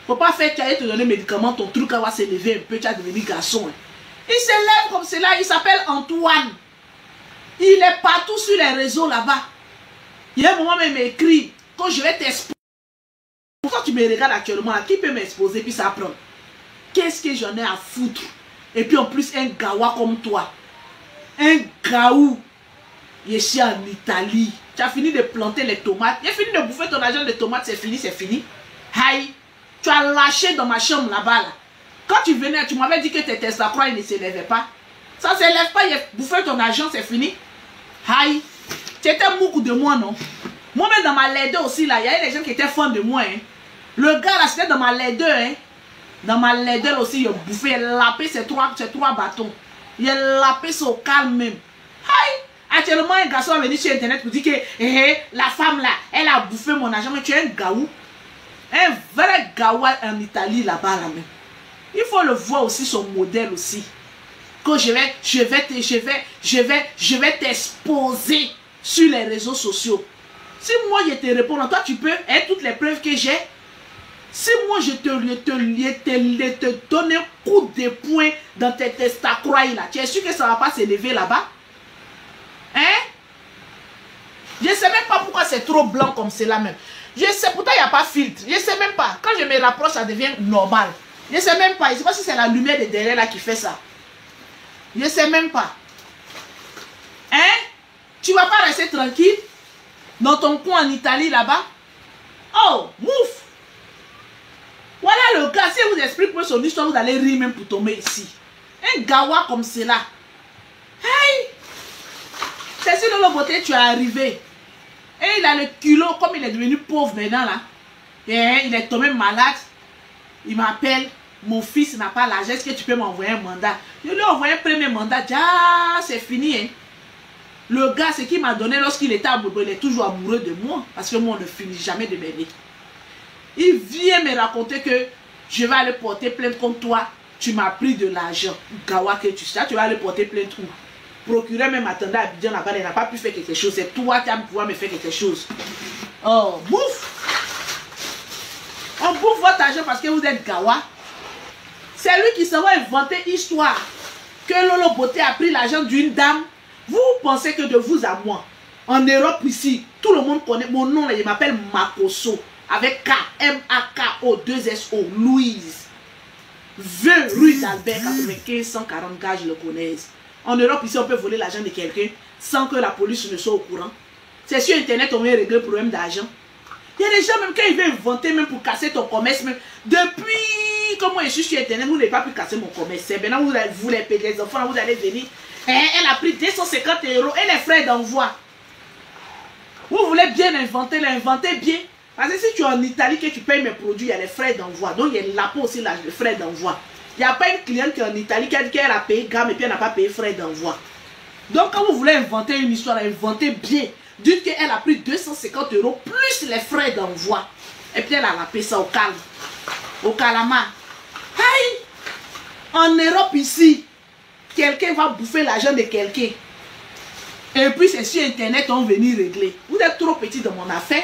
Faut pas faire tu allais te donner médicaments, ton truc va s'élever un peu, tu as devenu garçon. Hein. Il s'élève comme cela, il s'appelle Antoine. Il est partout sur les réseaux là-bas. Il y a un moment même écrit, quand je vais t'exposer, quand tu me regardes actuellement, là, qui peut m'exposer puis ça prend? Qu'est-ce que j'en ai à foutre? Et puis en plus, un gawa comme toi, un gaou, je suis en Italie. Tu as fini de planter les tomates, il a fini de bouffer ton argent de tomates, c'est fini, c'est fini. Aïe. Tu as lâché dans ma chambre là-bas. Là. Quand tu venais, tu m'avais dit que tes testacroix ne s'élevaient pas. Ça ne s'élève pas, il a bouffé ton argent, c'est fini. Aïe, tu étais beaucoup de moi, non? Moi-même dans ma laideur aussi, là, il y avait des gens qui étaient fans de moi. Hein. Le gars là, c'était dans ma laideur. Hein. Dans ma laideur aussi, il a bouffé, il a lapé ces trois bâtons. Il a lapé son calme même. Aïe, actuellement, un garçon est venu sur internet pour dire que la femme là, elle a bouffé mon argent, mais tu es un gaou. Un vrai gawa en Italie là-bas là même. Il faut le voir aussi son modèle aussi. Que je vais t'exposer sur les réseaux sociaux. Si moi je te réponds, toi tu peux être toutes les preuves que j'ai. Si moi je te donne un coup de poing dans tes testacroix là, tu es sûr que ça ne va pas s'élever là-bas? Hein? Je ne sais même pas pourquoi c'est trop blanc comme cela même. Je sais, pourtant il n'y a pas de filtre. Je ne sais même pas. Quand je me rapproche, ça devient normal. Je ne sais même pas. Je ne sais pas si c'est la lumière de derrière là qui fait ça. Je ne sais même pas. Hein? Tu ne vas pas rester tranquille dans ton coin en Italie là-bas? Oh, mouf! Voilà le gars. Si je vous explique son histoire, vous allez rire même pour tomber ici. Un gawa comme cela. Hey! C'est si Lolo Beauté, tu es arrivé. Et il a le culot, comme il est devenu pauvre maintenant là. Et il est tombé malade. Il m'appelle. Mon fils n'a pas l'argent. Est-ce que tu peux m'envoyer un mandat? Je lui ai envoyé un premier mandat. Ah, c'est fini. Hein. Le gars, ce qu'il m'a donné lorsqu'il était amoureux, il est toujours amoureux de moi. Parce que moi, on ne finit jamais de m'aider. Il vient me raconter que je vais aller porter plainte contre toi. Tu m'as pris de l'argent. Gawa que tu sais, tu vas aller porter plainte où? Procureur même attendait à Abidjan là-bas, il n'a pas pu faire quelque chose. C'est toi qui vas pouvoir me faire quelque chose. Oh, bouffe! On bouffe votre argent parce que vous êtes Gawa. C'est lui qui s'en va inventer histoire. Que Lolo Beauté a pris l'argent d'une dame. Vous pensez que de vous à moi, en Europe ici, tout le monde connaît mon nom, là, il m'appelle Makoso. Avec K, M-A-K-O, 2-S-O, Louise. 20 rue d'Albert, 95, 140 gars, je le connais. En Europe, ici, on peut voler l'argent de quelqu'un sans que la police ne soit au courant. C'est sur Internet, on vient régler le problème d'argent. Il y a des gens, même quand ils veulent inventer, même pour casser ton commerce, même depuis que moi je suis sur Internet, vous n'avez pas pu casser mon commerce. Maintenant, vous les payez, les enfants, vous allez venir. Elle a pris 250 € et les frais d'envoi. Vous voulez bien inventer, l'inventer bien. Parce que si tu es en Italie, que tu payes mes produits, il y a les frais d'envoi. Donc, il y a là-bas aussi les frais d'envoi. Il n'y a pas une cliente qui est en Italie qui a dit qu'elle a payé gamme et puis elle n'a pas payé frais d'envoi. Donc, quand vous voulez inventer une histoire, inventez bien. Dites qu'elle a pris 250 € plus les frais d'envoi. Et puis, elle a payé ça au calme. Au calama. Aïe! En Europe ici, quelqu'un va bouffer l'argent de quelqu'un. Et puis, c'est sur Internet, on va venir régler. Vous êtes trop petit dans mon affaire.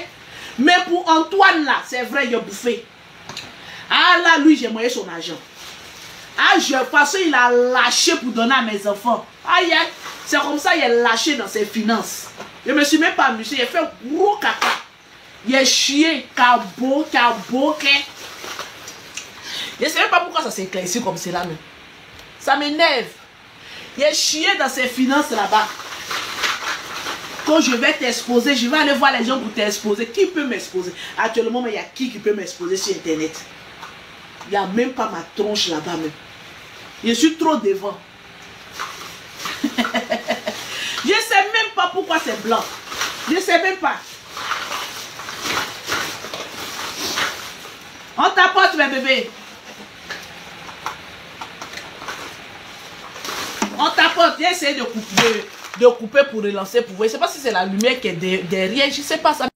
Mais pour Antoine là, c'est vrai, il a bouffé. Ah là, lui, j'ai moyen son argent. Ah, parce qu'il a lâché pour donner à mes enfants. Aïe, aïe, c'est comme ça, il a lâché dans ses finances. Je ne me suis même pas amusé, il a fait un gros caca. Il a chié, cabot. Je ne sais même pas pourquoi ça s'est éclairci comme cela même. Ça m'énerve. Il a chié dans ses finances là-bas. Quand je vais t'exposer, je vais aller voir les gens pour t'exposer. Qui peut m'exposer? Actuellement, il y a qui peut m'exposer sur Internet? Il n'y a même pas ma tronche là-bas même. Je suis trop devant. Je ne sais même pas pourquoi c'est blanc. Je ne sais même pas. On t'apporte mes bébés. On t'apporte. J'ai essayé de couper pour relancer pour voir. Je ne sais pas si c'est la lumière qui est derrière. Je ne sais pas ça.